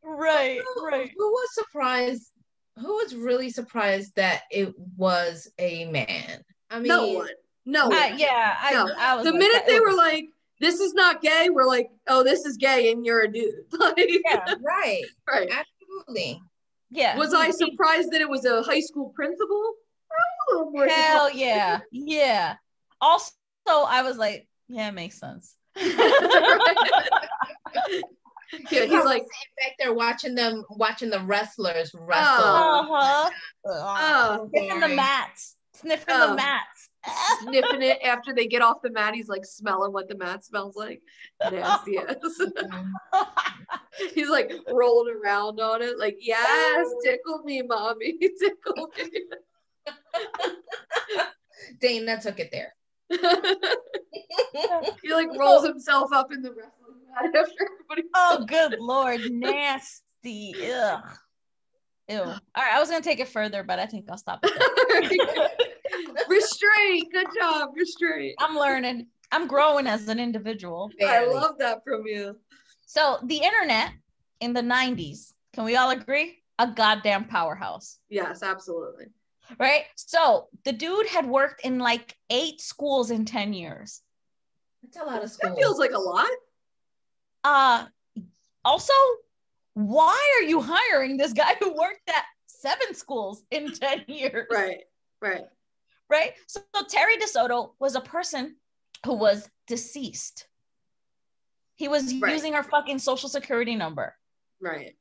B: Right.
C: Who was surprised? Who was really surprised that it was a man? I mean,
A: no one.
B: No. I was
A: the minute they were like, this is not gay, we're like, oh, this is gay and you're a dude. Like,
C: yeah, right. Absolutely.
B: Yeah.
A: Was I surprised that it was a high school principal?
B: Hell yeah. Yeah. Also, I was like, yeah, it makes sense.
A: Yeah, he's like
C: back there watching the wrestlers wrestle.
B: Sniffing the mats.
A: Sniffing it after they get off the mat. He's like smelling what the mat smells like. Nasty ass. He's like rolling around on it, like, yes, tickle me, mommy, tickle me.
C: Dana took it there.
A: He like rolls himself up in the wrestling mat after everybody.
B: Oh, good Lord, nasty. Ugh. Ew. All right, I was gonna take it further, but I think I'll stop it.
A: Restraint. Good job. Restraint.
B: I'm learning. I'm growing as an individual.
A: I love that from you.
B: So the internet in the 90s, can we all agree? A goddamn powerhouse.
A: Yes, absolutely.
B: Right? So the dude had worked in like 8 schools in 10 years.
C: That's a lot of schools.
A: That feels like a lot.
B: Also, why are you hiring this guy who worked at 7 schools in 10 years? Right? So Terry DeSoto was a person who was deceased. He was using her fucking social security number.
A: Right.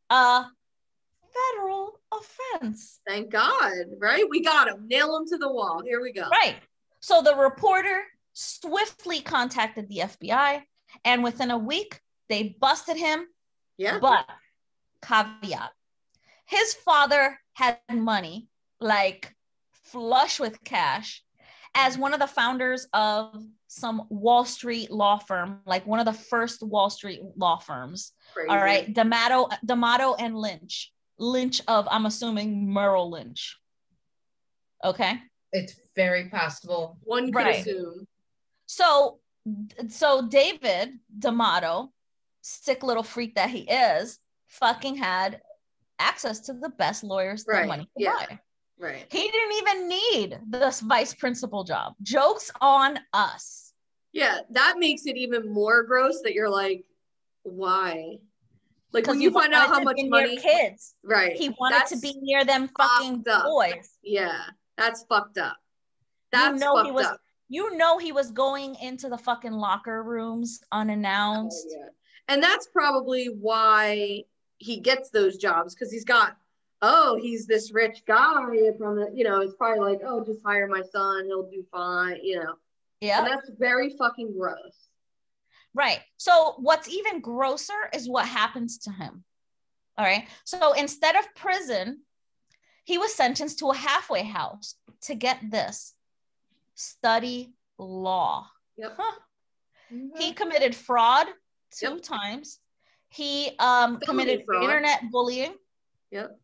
B: Federal offense.
A: Thank God, right? We got him. Nail him to the wall. Here we go.
B: Right. So the reporter swiftly contacted the FBI, and within a week, they busted him.
A: Yeah.
B: But caveat, his father had money, like flush with cash, as one of the founders of some Wall Street law firm, like one of the first Wall Street law firms. Crazy. All right. D'Amato and Lynch of, I'm assuming, Merrill Lynch. Okay.
C: It's very possible.
A: One could assume.
B: So David D'Amato, sick little freak that he is, fucking had access to the best lawyers that money can buy.
A: Right.
B: He didn't even need this vice principal job. Joke's on us.
A: Yeah, that makes it even more gross that you're like, why? Like when you find out how much money
B: kids.
A: Right.
B: He wanted to be near them fucking boys.
A: Yeah, that's fucked up. That's fucked up.
B: You know he was going into the fucking locker rooms unannounced.
A: Oh, yeah. And that's probably why he gets those jobs, because he's this rich guy from the, it's probably like, oh, just hire my son, he'll do fine, Yeah. And that's very fucking gross.
B: Right. So what's even grosser is what happens to him. All right. So instead of prison, he was sentenced to a halfway house to get this, study law.
A: Yep.
B: Huh. Mm-hmm. He committed fraud 2 times. He committed internet bullying.
A: Yep.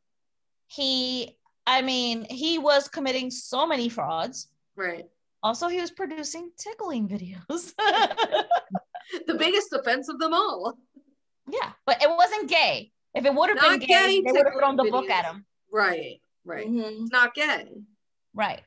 B: He was committing so many frauds.
A: Right.
B: Also, he was producing tickling videos.
A: The biggest offense of them all.
B: Yeah, but it wasn't gay. If it would have been gay, they would have thrown the book at him.
A: Right. Mm-hmm. It's not gay.
B: Right.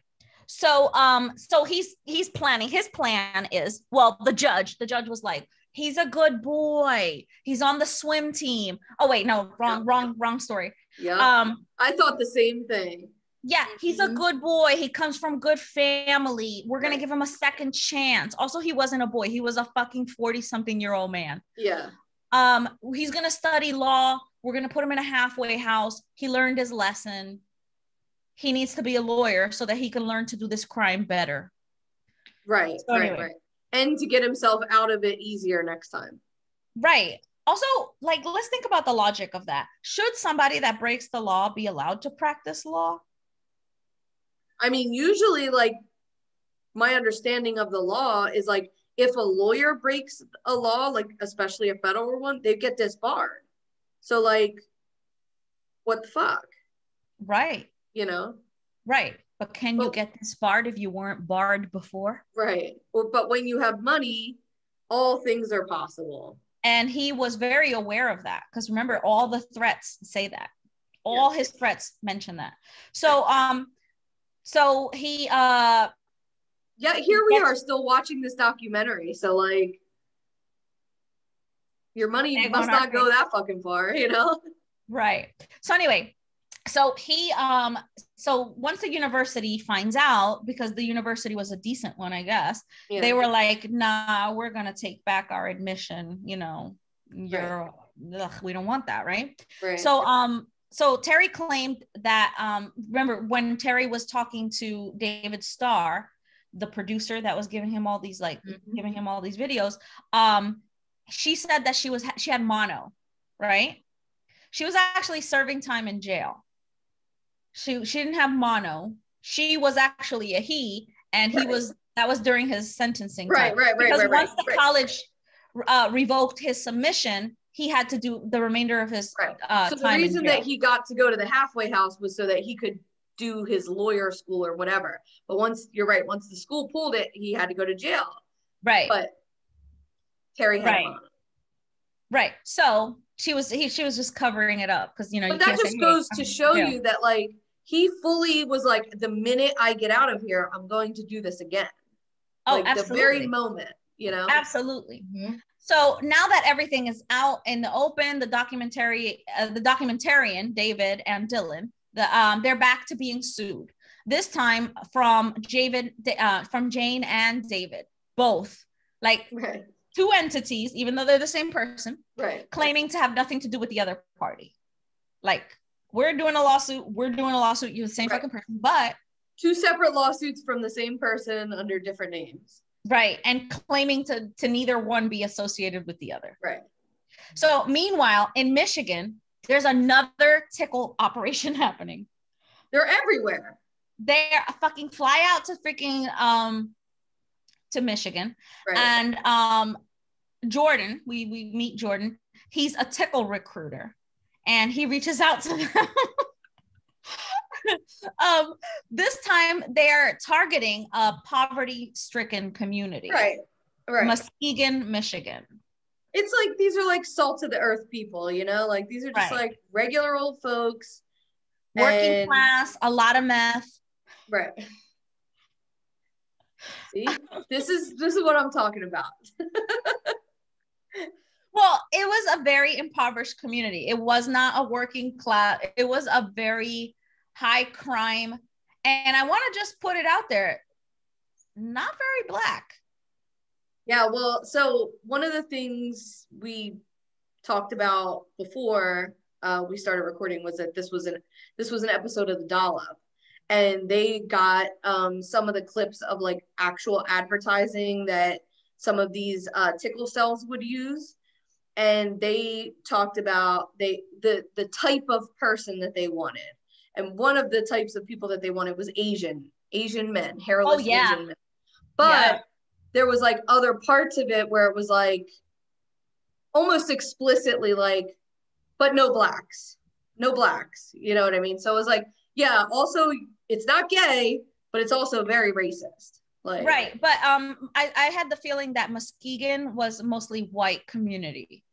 B: So so he's planning. His plan is, well, the judge was like, he's a good boy. He's on the swim team. Oh wait, no, wrong story.
A: Yeah. I thought the same thing.
B: Yeah, he's a good boy. He comes from good family. We're going to give him a second chance. Also, he wasn't a boy. He was a fucking 40-something-year-old man.
A: Yeah.
B: He's going to study law. We're going to put him in a halfway house. He learned his lesson. He needs to be a lawyer so that he can learn to do this crime better.
A: Right, so anyway. Right. And to get himself out of it easier next time.
B: Right. Also, like, let's think about the logic of that. Should somebody that breaks the law be allowed to practice law?
A: I mean, usually, like, my understanding of the law is, like, if a lawyer breaks a law, like, especially a federal one, they get disbarred. So, like, what the fuck?
B: Right. Right. But can you get disbarred if you weren't barred before?
A: Right. But when you have money, all things are possible.
B: And he was very aware of that, because remember, all the threats say that. All his threats mention that. So he here
A: we are still watching this documentary. So, like, your money must not go that fucking far,
B: Right. So anyway, so he so once the university finds out, because the university was a decent one, I guess, they were like, nah, we're gonna take back our admission, we don't want that, right? So Terry claimed that, remember when Terry was talking to David Starr, the producer that was giving him all these, giving him all these videos, she said that she had mono, right? She was actually serving time in jail. She didn't have mono. She was actually a he, and that was during his sentencing time. Because once the college revoked his submission, he had to do the remainder of his
A: so the reason that he got to go to the halfway house was so that he could do his lawyer school or whatever. But once the school pulled it, he had to go to jail.
B: Right.
A: But Terry had mono.
B: Right. So she was just covering it up, because
A: But that just goes to show you that, like, he fully was like, the minute I get out of here, I'm going to do this again.
B: Oh,
A: like,
B: absolutely.
A: The very moment,
B: Absolutely. Mm-hmm. So now that everything is out in the open, the documentarian David and Dylan, they're back to being sued. This time from Jane and David, both, like, two entities, even though they're the same person, claiming to have nothing to do with the other party. Like, we're doing a lawsuit, you're the same fucking person, but
A: two separate lawsuits from the same person under different names.
B: Right. And claiming to neither one be associated with the other.
A: Right.
B: So meanwhile, in Michigan, there's another tickle operation happening.
A: They're everywhere.
B: They're fucking fly out to freaking to Michigan. And Jordan, we meet Jordan. He's a tickle recruiter, and he reaches out to them. This time they're targeting a poverty-stricken community.
A: Right.
B: Muskegon, Michigan.
A: it's like these are like salt of the earth people, you know, like these are just like regular old folks,
B: working class, a lot of meth.
A: Right. See, this is what I'm talking about.
B: Well, it was a very impoverished community. It was not a working class. It was a very high crime. And I want to just put it out there, not very Black.
A: Yeah, well, so one of the things we talked about before we started recording was that this was an episode of the Dollop, and they got some of the clips of like actual advertising that some of these tickle cells would use, and they talked about the type of person that they wanted, and one of the types of people that they wanted was Asian men, hairless Asian men, but there was like other parts of it where it was like almost explicitly like, but no blacks, you know what I mean? So it was like, yeah, also it's not gay, but it's also very racist. Like,
B: right. But I had the feeling that Muskegon was mostly white community.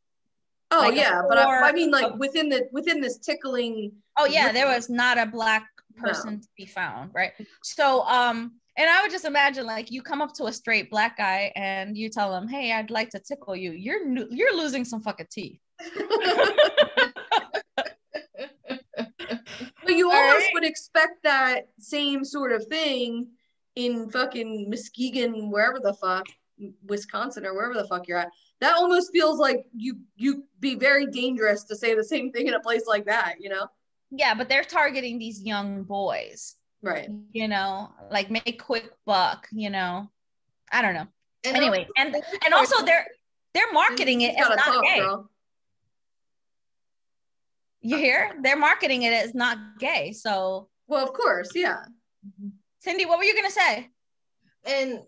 A: Oh, like yeah, but I mean like within this tickling.
B: Oh yeah, there was not a Black person to be found, right? So and I would just imagine like you come up to a straight Black guy and you tell him, "Hey, I'd like to tickle you." You're losing some fucking teeth.
A: But you almost would expect that same sort of thing in fucking Muskegon, wherever the fuck, Wisconsin or wherever the fuck you're at. That almost feels like you be very dangerous to say the same thing in a place like that, you know?
B: Yeah, but they're targeting these young boys.
A: Right.
B: You know, like make quick buck, you know. I don't know. And anyway, and also they're marketing it as not gay. Girl. You hear? They're marketing it as not gay. So
A: well, of course, yeah.
B: Cindy, what were you gonna say?
C: And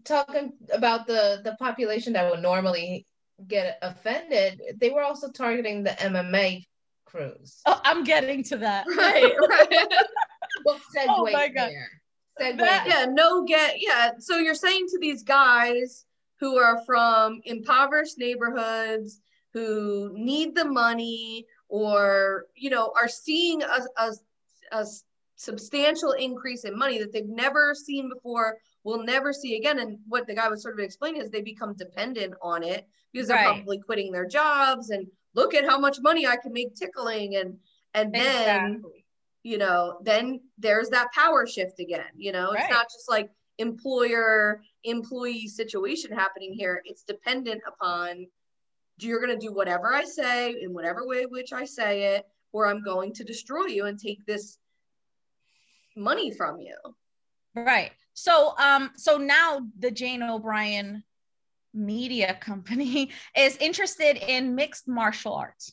C: talking about the population that would normally get offended, they were also targeting the MMA crews.
B: Oh, I'm getting to that.
A: Right.
C: Well, segue there.
A: Yeah. So you're saying to these guys who are from impoverished neighborhoods, who need the money, or you know, are seeing a substantial increase in money that they've never seen before, will never see again. And what the guy was sort of explaining is they become dependent on it because they're probably quitting their jobs and look at how much money I can make tickling, and then you know, then there's that power shift again. You know, it's not just like employer-employee situation happening here. It's dependent upon, you're going to do whatever I say in whatever way which I say it, or I'm going to destroy you and take this money from you.
B: Right. So so now the Jane O'Brien media company is interested in mixed martial arts.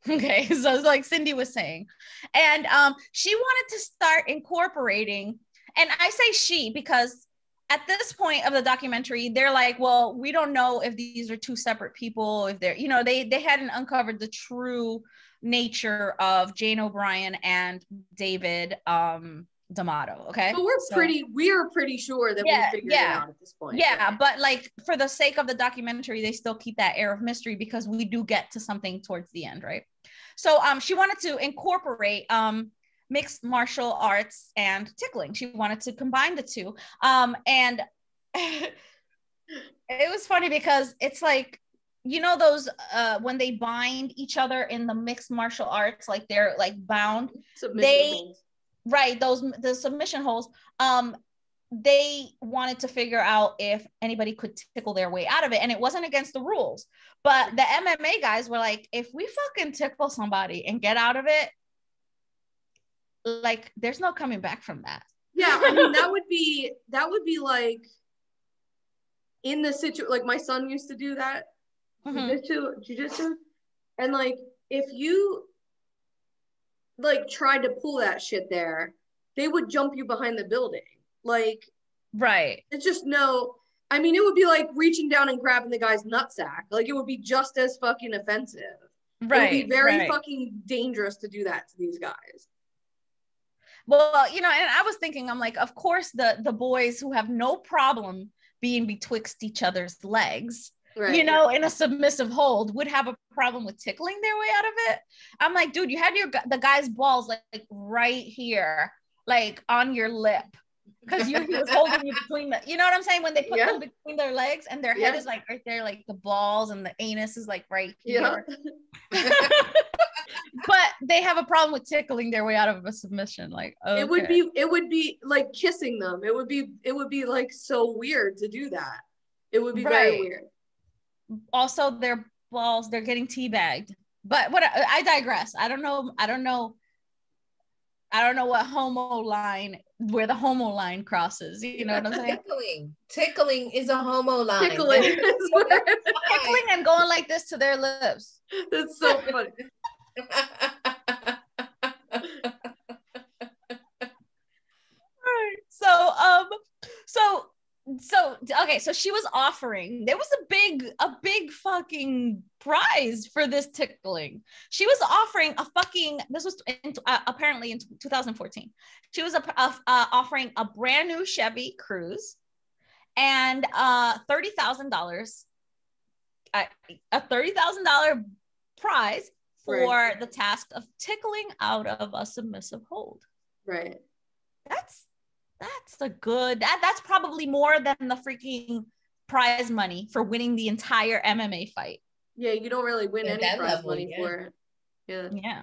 B: Okay, so it's like Cindy was saying, and she wanted to start incorporating, and I say she because at this point of the documentary, they're like, well, we don't know if these are two separate people, if they're, you know, they hadn't uncovered the true nature of Jane O'Brien and David D'Amato. Okay,
A: but we're pretty sure that we figured it out at this point.
B: Yeah, but like for the sake of the documentary, they still keep that air of mystery because we do get to something towards the end, right? So she wanted to incorporate mixed martial arts and tickling. She wanted to combine the two. And it was funny because it's like, you know, those when they bind each other in the mixed martial arts, like they're like bound. The submission holds. They wanted to figure out if anybody could tickle their way out of it, and it wasn't against the rules. But the MMA guys were like, if we fucking tickle somebody and get out of it, like there's no coming back from that.
A: Yeah, I mean that would be like in the situation, like my son used to do that, jiu-jitsu, and like if you like tried to pull that shit there, they would jump you behind the building. Like, it's just I mean, it would be like reaching down and grabbing the guy's nutsack. Like, it would be just as fucking offensive. Right. It would be very fucking dangerous to do that to these guys.
B: Well, you know, and I was thinking, I'm like, of course, the boys who have no problem being betwixt each other's legs you know, in a submissive hold, would have a problem with tickling their way out of it. I'm like, dude, you had the guy's balls like right here, like on your lip, because he was holding you between the, you know what I'm saying, when they put them between their legs and their head is like right there, like the balls, and the anus is like right here. But they have a problem with tickling their way out of a submission. Like, okay.
A: It would be like kissing them. It would be like so weird to do that. It would be very weird.
B: Also, their balls, they're getting teabagged. But what, I digress. I don't know what where the homo line crosses. You know what I'm saying?
C: Tickling is a homo line.
B: Tickling and going like this to their lips.
A: That's so funny.
B: So she was offering, there was a big fucking prize for this tickling. She was offering this was apparently in 2014. She was offering a brand new Chevy Cruze and $30,000, a $30,000 prize for the task of tickling out of a submissive hold.
A: Right.
B: That's a good, that's probably more than the freaking prize money for winning the entire MMA fight.
A: Yeah, you don't really win any prize money for it.
B: Yeah.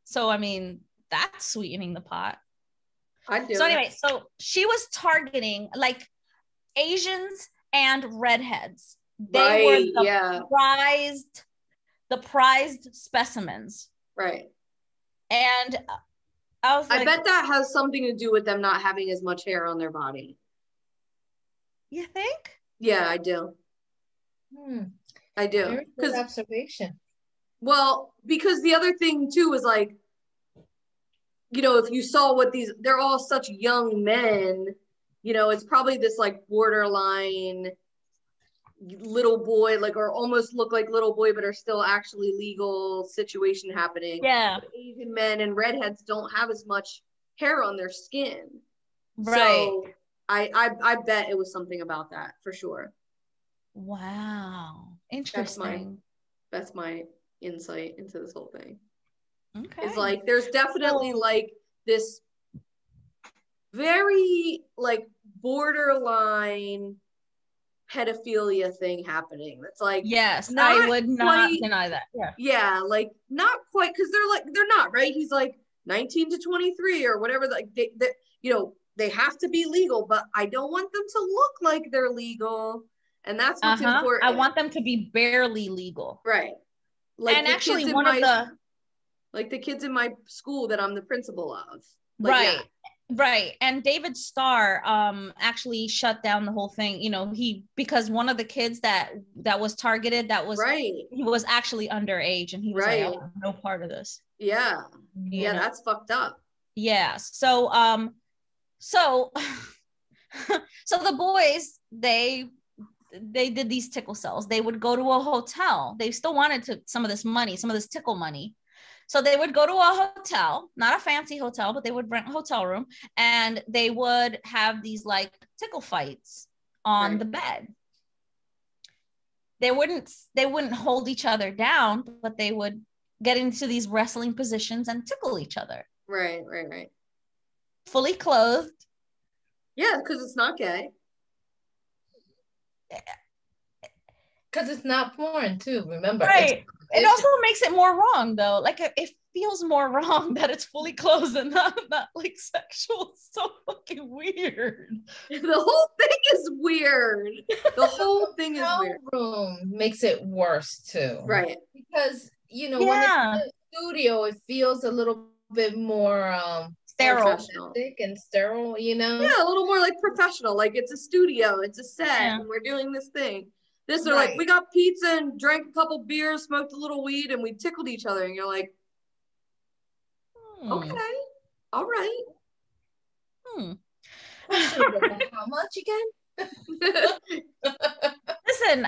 B: So I mean, that's sweetening the pot.
A: I do.
B: So anyway, so she was targeting like Asians and redheads. They were the prized specimens.
A: Right.
B: And I
A: bet that has something to do with them not having as much hair on their body.
B: You think?
A: Yeah, I do. I do.
C: Very good observation.
A: Well, because the other thing too is like, you know, if you saw they're all such young men, you know, it's probably this like borderline little boy, like, or almost look like little boy, but are still actually legal situation happening.
B: Yeah.
A: But Asian men and redheads don't have as much hair on their skin.
B: Right.
A: So I bet it was something about that for sure.
B: Wow. Interesting.
A: That's my insight into this whole thing.
B: Okay.
A: It's like, there's definitely like this very like borderline pedophilia thing happening. That's like,
B: yes, I would not deny that.
A: Yeah, like not quite, because they're not, right? He's like 19 to 23 or whatever. Like they you know, they have to be legal, but I don't want them to look like they're legal, and that's what's important.
B: I want them to be barely legal,
A: right? Like,
B: and actually
A: like the kids in my school that I'm the principal of,
B: like, right. Yeah. Right. And David Starr actually shut down the whole thing, you know, because one of the kids that was targeted, he was actually underage, and he was like, oh, no part of this.
A: Yeah. Yeah, that's fucked up.
B: Yeah. So so the boys, they did these tickle cells. They would go to a hotel. They still wanted some of this tickle money. So they would go to a hotel, not a fancy hotel, but they would rent a hotel room, and they would have these like tickle fights on the bed. They wouldn't hold each other down, but they would get into these wrestling positions and tickle each other.
A: Right.
B: Fully clothed.
C: Yeah, because it's not gay. Because it's not porn too, remember.
B: Right. It also makes it more wrong though. Like it feels more wrong that it's fully closed and not like sexual. It's so fucking weird.
A: The whole thing is weird. The whole thing is weird.
C: Room makes it worse too.
A: Right.
C: Because when it's in the studio, it feels a little bit more
B: sterile
C: and sterile,
A: Yeah, a little more like professional. Like it's a studio, it's a set, and we're doing this thing. They're like, we got pizza and drank a couple beers, smoked a little weed, and we tickled each other. And you're like, okay, all right.
C: How much again?
B: Listen,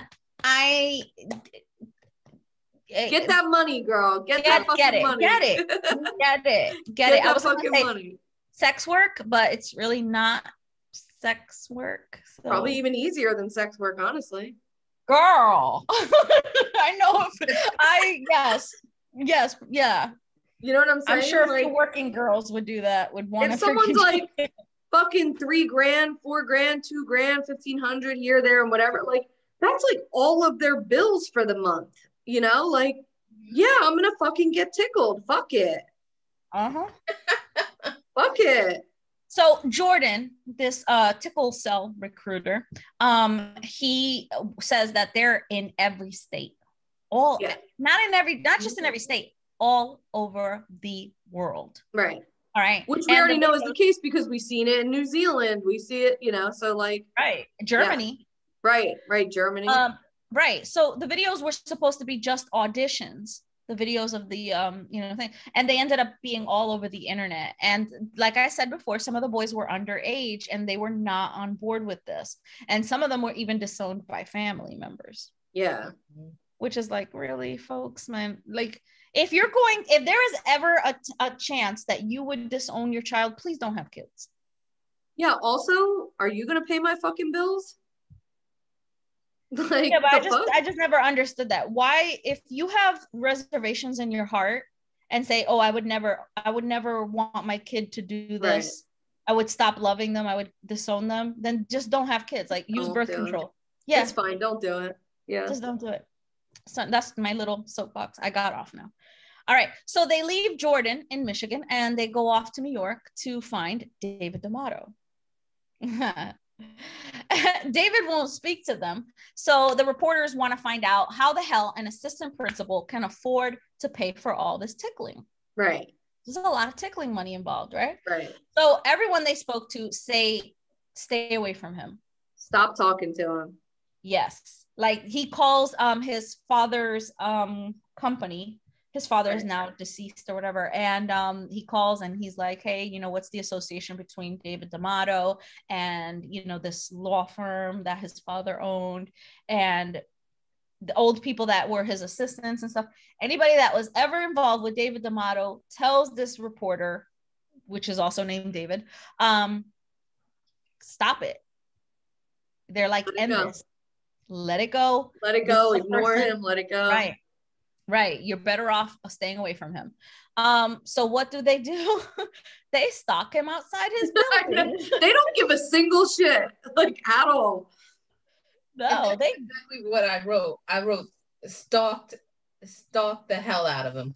A: get that money, girl. Get that fucking money.
B: Get it. I was fucking money. Sex work, but it's really not sex work. So.
A: Probably even easier than sex work, honestly.
B: girl. I know. Yes, yeah.
A: You know what I'm saying?
B: I'm sure
A: like,
B: if the working girls would do that, would want to.
A: If someone's like fucking $3 grand, $4 grand, $2 grand, 1,500 here, there, and whatever, like that's like all of their bills for the month. You know, like, yeah, I'm gonna fucking get tickled. Fuck it.
B: Uh-huh.
A: Fuck it.
B: So Jordan, this tickle cell recruiter, he says that they're in every state. Not just in every state, all over the world.
A: Right.
B: All right.
A: Which we already know is the case because we've seen it in New Zealand. We see it, so like.
B: Right. Germany.
A: Yeah. Right. Germany.
B: Right. So the videos were supposed to be just auditions, the videos of the, thing. And they ended up being all over the internet. And like I said before, some of the boys were underage and they were not on board with this. And some of them were even disowned by family members.
A: Yeah.
B: Which is like, really, folks, man, like if there is ever a chance that you would disown your child, please don't have kids.
A: Yeah. Also, are you going to pay my fucking bills?
B: Like, yeah, but I just never understood that. Why, if you have reservations in your heart and say, oh, I would never want my kid to do this. Right. I would stop loving them. I would disown them. Then just don't have kids. Like use birth control. Yeah.
A: It's fine. Don't do it. Yeah.
B: Just don't do it. So that's my little soapbox. I got off now. All right. So they leave Jordan in Michigan and they go off to New York to find David D'Amato. David won't speak to them. So the reporters want to find out how the hell an assistant principal can afford to pay for all this tickling.
A: Right.
B: There's a lot of tickling money involved, right?
A: Right.
B: So everyone they spoke to say, stay away from him.
A: Stop talking to him.
B: Yes. Like he calls his father's company. His father is now deceased or whatever. And he calls and he's like, hey, what's the association between David D'Amato and, this law firm that his father owned and the old people that were his assistants and stuff. Anybody that was ever involved with David D'Amato tells this reporter, which is also named David, stop it. They're like, end this. Let it go.
A: Let it go. Ignore him. Let it go.
B: Right. You're better off staying away from him. So what do? They stalk him outside his building.
A: They don't give a single shit, like at all.
C: No, they exactly what I wrote. I wrote stalked the hell out of him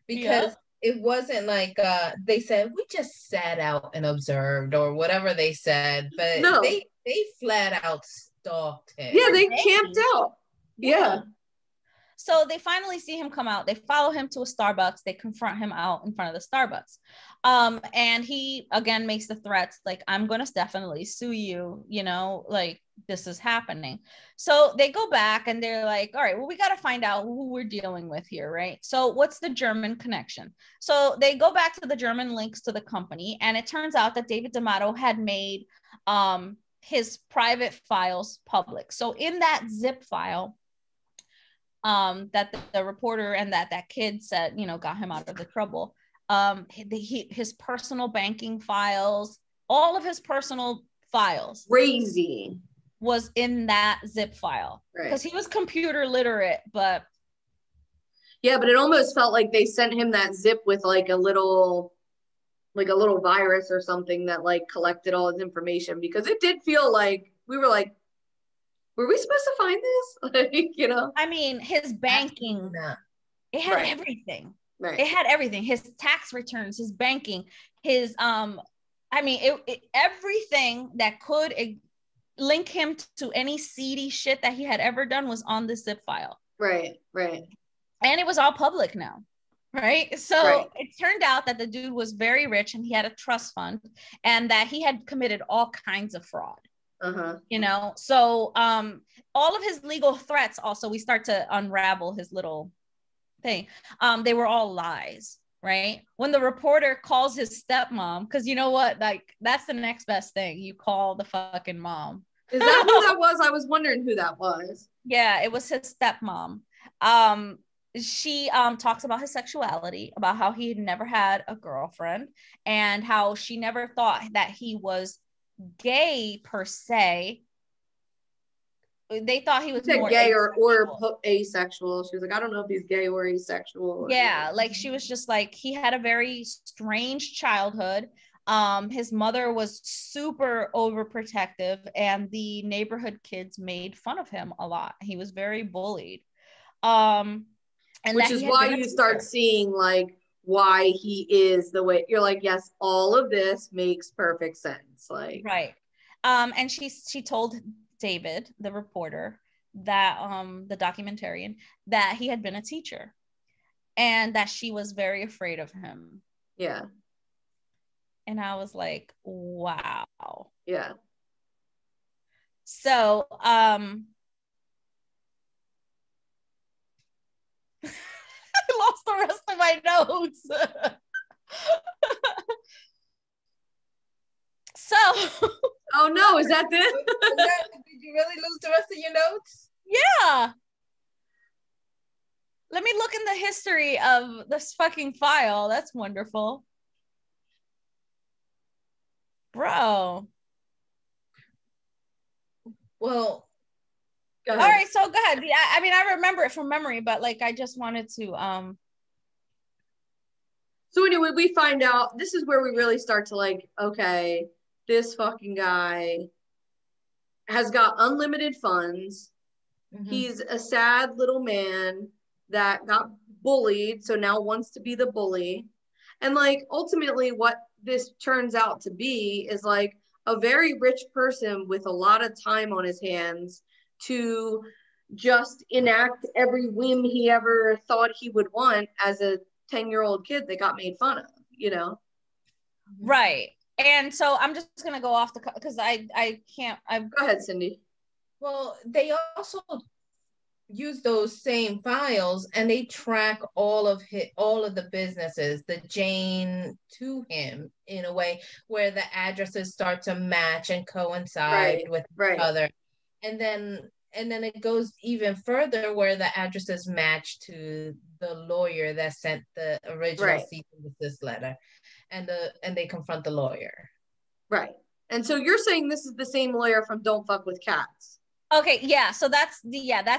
C: because it wasn't like they said we just sat out and observed or whatever they said, but no. they flat out stalked him.
A: Yeah, they camped out. Yeah.
B: So they finally see him come out. They follow him to a Starbucks. They confront him out in front of the Starbucks. And he, again, makes the threats like, I'm going to definitely sue you, like this is happening. So they go back and they're like, all right, well, we got to find out who we're dealing with here, right? So what's the German connection? So they go back to the German links to the company. And it turns out that David D'Amato had made his private files public. So in that zip file, that the reporter and that kid said, got him out of the trouble. His personal banking files, all of his personal files,
A: crazy,
B: was in that zip file because he was computer literate. But
A: it almost felt like they sent him that zip with like a little virus or something that like collected all his information, because it did feel like we were like, were we supposed to find this? Like,
B: I mean, his banking, it had everything.
A: Right.
B: It had everything. His tax returns, his banking, his, everything that could link him to any seedy shit that he had ever done was on the zip file.
A: Right.
B: And it was all public now. Right. So it turned out that the dude was very rich and he had a trust fund and that he had committed all kinds of fraud. So all of his legal threats, also, we start to unravel his little thing. They were all lies, right? When the reporter calls his stepmom, because you know what, like that's the next best thing. You call the fucking mom.
A: Is that who that was? I was wondering who that was.
B: Yeah, it was his stepmom. She talks about his sexuality, about how he had never had a girlfriend and how she never thought that he was gay per se, they thought he was
A: said
B: more
A: gay or asexual. She was like, I don't know if he's gay or asexual.
B: Yeah, like she was just like, he had a very strange childhood. His mother was super overprotective, and the neighborhood kids made fun of him a lot. He was very bullied. And
A: which is why you start seeing like why he is the way you're like, yes, all of this makes perfect sense. Like,
B: right. And she told David, the reporter, that the documentarian, that he had been a teacher and that she was very afraid of him.
A: Yeah.
B: And I was like, wow.
A: Yeah.
B: So I lost the rest of my notes. So
A: oh no, is that this?
C: Did you really lose the rest of your notes?
B: Yeah. Let me look in the history of this fucking file. That's wonderful. Bro.
C: Well,
B: all right, so go ahead. Yeah, I mean, I remember it from memory, but like I just wanted to
A: So anyway, we find out this is where we really start to like, okay, this fucking guy has got unlimited funds. Mm-hmm. He's a sad little man that got bullied, so now wants to be the bully. And like ultimately what this turns out to be is like a very rich person with a lot of time on his hands to just enact every whim he ever thought he would want as a 10-year-old kid that got made fun of, you know?
B: Right. And so I'm just going to go off the, because I can't.
A: Go ahead, Cindy.
C: Well, they also use those same files and they track all of the businesses, the Jane to him in a way where the addresses start to match and coincide with each other. And then it goes even further where the addresses match to the lawyer that sent the original cease and desist letter, and they confront the lawyer. Right.
A: And so you're saying this is the same lawyer from Don't Fuck with Cats.
B: Okay, yeah. So that's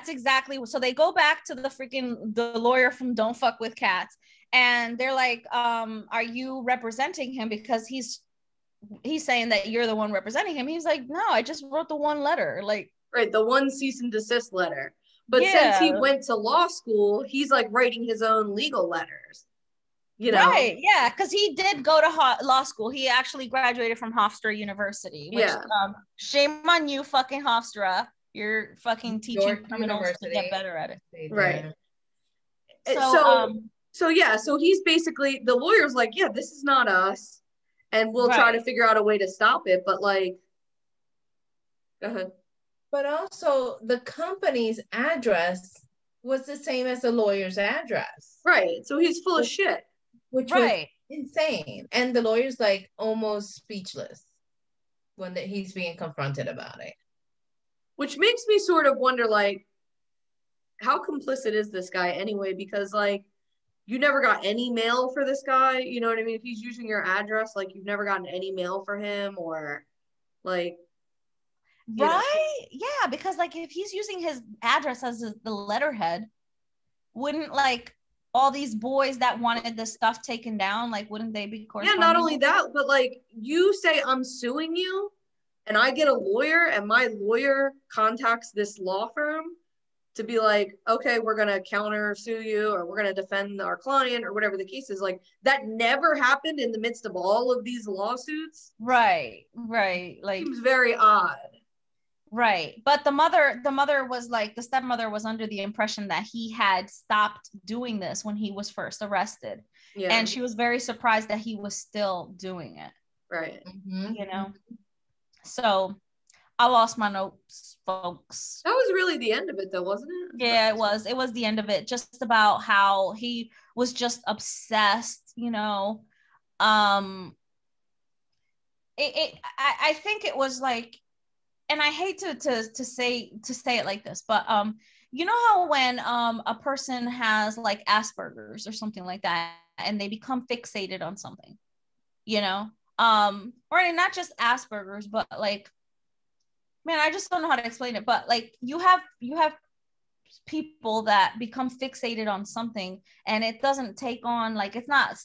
B: exactly. So they go back to the lawyer from Don't Fuck with Cats, and they're like, "Are you representing him?" Because he's saying that you're the one representing him. He's like, "No, I just wrote the one letter." Like,
A: right, the one cease and desist letter. But since he went to law school, he's like writing his own legal letters. You know?
B: Right, yeah, because he did go to law school. He actually graduated from Hofstra University. Which, shame on you, fucking Hofstra. You're fucking teaching criminals to get better at it.
A: Right. So he's basically, the lawyer's like, yeah, this is not us. And we'll try to figure out a way to stop it. But like, go ahead.
C: But also the company's address was the same as the lawyer's address.
A: Right. So he's full of shit.
C: Which was insane. And the lawyer's like almost speechless when he's being confronted about it.
A: Which makes me sort of wonder, like, how complicit is this guy anyway? Because, like, you never got any mail for this guy. You know what I mean? If he's using your address, like, you've never gotten any mail for him or, like...
B: Right? Yeah, because, like, if he's using his address as the letterhead, wouldn't, like... all these boys that wanted the stuff taken down, like, wouldn't they be corresponding?
A: Yeah, not only that, but like, you say I'm suing you, and I get a lawyer, and my lawyer contacts this law firm to be like, okay, we're gonna counter sue you, or we're gonna defend our client, or whatever the case is. Like, that never happened in the midst of all of these lawsuits.
B: Right. Like,
A: seems very odd.
B: Right. But the mother was like, the stepmother was under the impression that he had stopped doing this when he was first arrested. Yeah. And she was very surprised that he was still doing it.
A: Right.
B: Mm-hmm. You know? So I lost my notes, folks.
A: That was really the end of it though, wasn't it?
B: Yeah, it was. It was the end of it. Just about how he was just obsessed, you know. I think it was like, and I hate to say it like this, but you know how when a person has like Asperger's or something like that, and they become fixated on something, you know, or not just Asperger's, but like Man, I just don't know how to explain it, but like you have people that become fixated on something, and it doesn't take on like it's not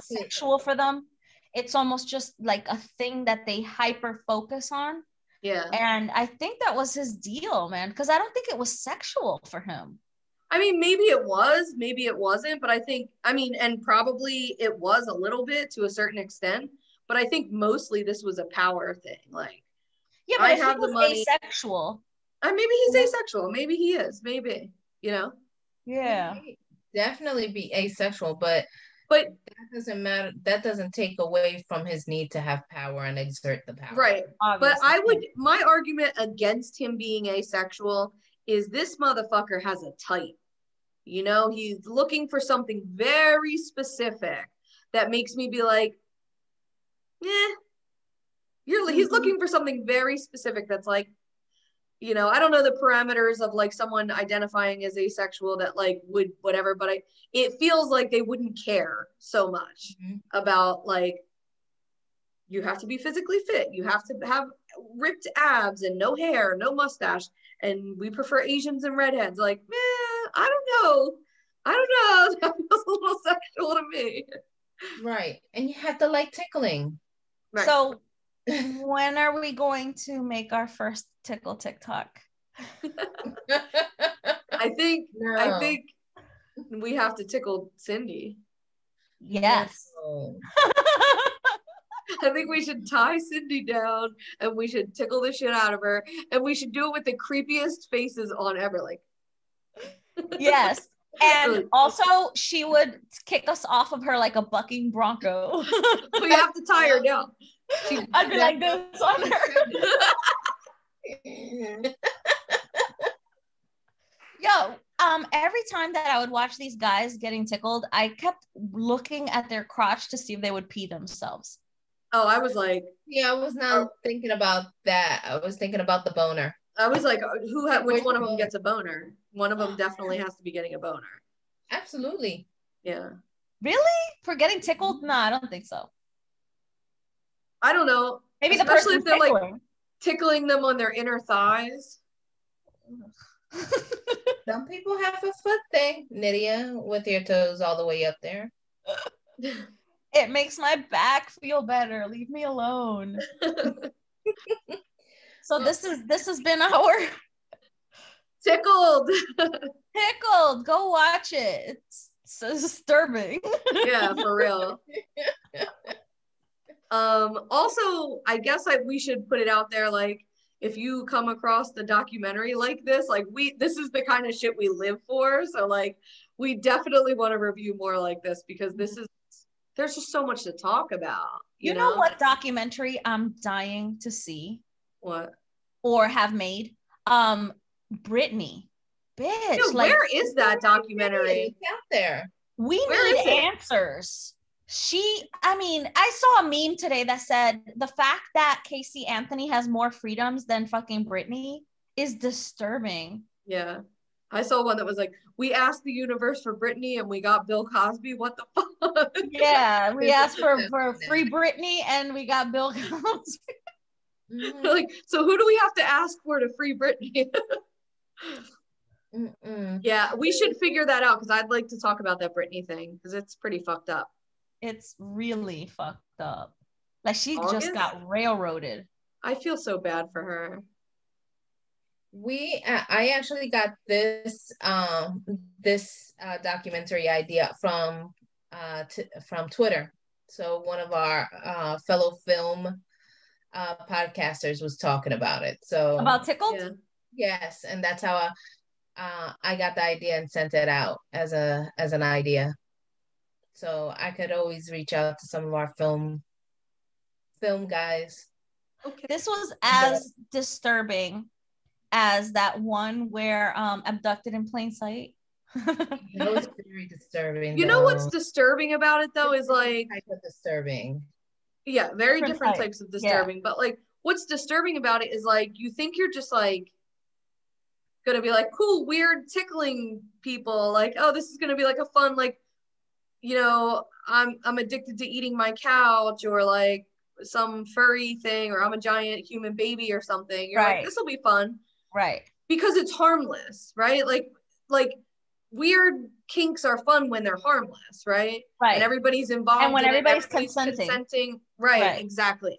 B: sexual for them. It's almost just like a thing that they hyper focus on.
A: Yeah.
B: And I think that was his deal, man, because I don't think it was sexual for him.
A: I mean, maybe it was, maybe it wasn't, but I think, I mean, and probably it was a little bit to a certain extent, but I think mostly this was a power thing. Like,
B: yeah, but
A: I
B: if
A: have
B: he was
A: the money.
B: Asexual.
A: Maybe he's asexual. Maybe he is. Maybe, you know?
B: Yeah.
C: Definitely be asexual, but that doesn't matter. That doesn't take away from his need to have power and exert the power.
A: Right.
B: Obviously.
A: But my argument against him being asexual is this motherfucker has a type. You know, he's looking for something very specific that makes me be like, he's looking for something very specific that's like, you know, I don't know the parameters of like someone identifying as asexual that like would whatever, but it feels like they wouldn't care so much about like, you have to be physically fit, you have to have ripped abs and no hair, no mustache, and we prefer Asians and redheads. Like, I don't know. That feels a little sexual to me.
C: Right. And you have to like tickling.
B: Right. So when are we going to make our first tickle TikTok?
A: I think we have to tickle Cindy.
B: Yes.
C: No.
A: I think we should tie Cindy down and we should tickle the shit out of her, and we should do it with the creepiest faces on ever. Like,
B: yes. And also she would kick us off of her like a bucking bronco.
A: We have to tie her down.
B: I'd be like this on her. Yo, every time that I would watch these guys getting tickled, I kept looking at their crotch to see if they would pee themselves.
A: Oh, I was like,
C: I was not thinking about that. I was thinking about the boner.
A: I was like, which one of them gets a boner? One of them definitely has to be getting a boner.
C: Absolutely.
A: Yeah.
B: Really? For getting tickled? No, I don't think so.
A: I don't know.
B: Maybe
A: especially if they're
B: tickling.
A: like tickling them on their inner thighs.
C: Some people have a foot thing, Nydia, with your toes all the way up there.
B: It makes my back feel better. Leave me alone. So this has been our
A: Tickled.
B: Tickled. Go watch it. It's so disturbing.
A: Yeah, for real. Also, I guess we should put it out there, like, if you come across the documentary like this, like this is the kind of shit we live for. So like, we definitely want to review more like this, because there's just so much to talk about. You know
B: what documentary I'm dying to see?
A: What?
B: Or have made? Britney. Bitch.
A: Dude, like, where is that documentary?
C: It's out there.
B: We need answers. I saw a meme today that said the fact that Casey Anthony has more freedoms than fucking Britney is disturbing.
A: Yeah. I saw one that was like, we asked the universe for Britney and we got Bill Cosby. What the fuck?
B: Yeah, we asked for free Britney and we got Bill Cosby.
A: Like, so who do we have to ask for to free Britney? Yeah, we should figure that out, because I'd like to talk about that Britney thing, because it's pretty fucked up.
B: It's really fucked up. Like, she just got railroaded.
A: I feel so bad for her.
C: I actually got this documentary idea from Twitter. So one of our fellow film podcasters was talking about it. So
B: about Tickled?
A: Yeah.
C: Yes, and that's how I got the idea and sent it out as an idea. So I could always reach out to some of our film guys.
B: Okay. This was as disturbing as that one where Abducted in Plain Sight.
C: That was very disturbing.
A: You know what's disturbing about it though is like
C: type of disturbing.
A: Yeah, very different types of disturbing. Yeah. But like, what's disturbing about it is like, you think you're just like gonna be like, cool, weird tickling people. Like, oh, this is gonna be like a fun, like, you know, I'm addicted to eating my couch, or like some furry thing, or I'm a giant human baby or something, you're like, this will be fun.
B: Right.
A: Because it's harmless, right? Like weird kinks are fun when they're harmless, right?
B: Right.
A: And everybody's involved.
B: And when everybody's consenting.
A: Right, exactly.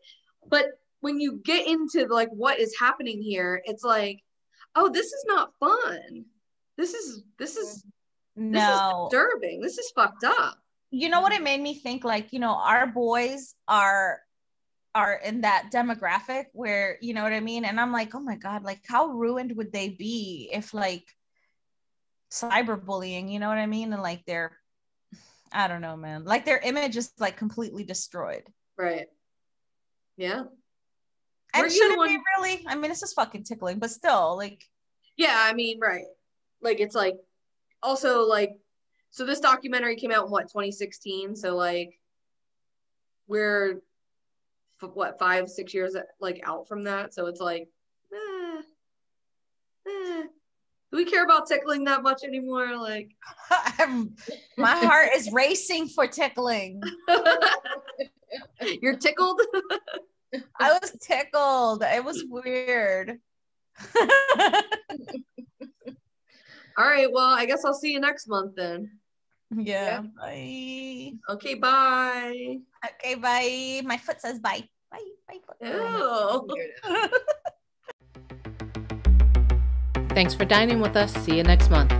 A: But when you get into like what is happening here, it's like, oh, this is not fun. This is disturbing. This is fucked up.
B: You know what it made me think? Like, you know, our boys are in that demographic where, you know what I mean? And I'm like, oh my God, like how ruined would they be if like cyberbullying, you know what I mean? And like I don't know, man, like their image is like completely destroyed.
A: Right. Yeah.
B: And should it be really? I mean, it's just fucking tickling, but still, like.
A: Yeah, I mean, right. Like, it's like, also like, so this documentary came out in what, 2016? So like, we're what, 5-6 years like out from that. So it's like, do we care about tickling that much anymore? Like,
B: my heart is racing for tickling.
A: You're tickled?
B: I was tickled. It was weird.
A: All right, well, I guess I'll see you next month then.
B: Yeah. Bye.
A: Okay, bye.
B: Okay, bye. My foot says bye. Bye. Bye.
A: Ew.
C: Thanks for dining with us. See you next month.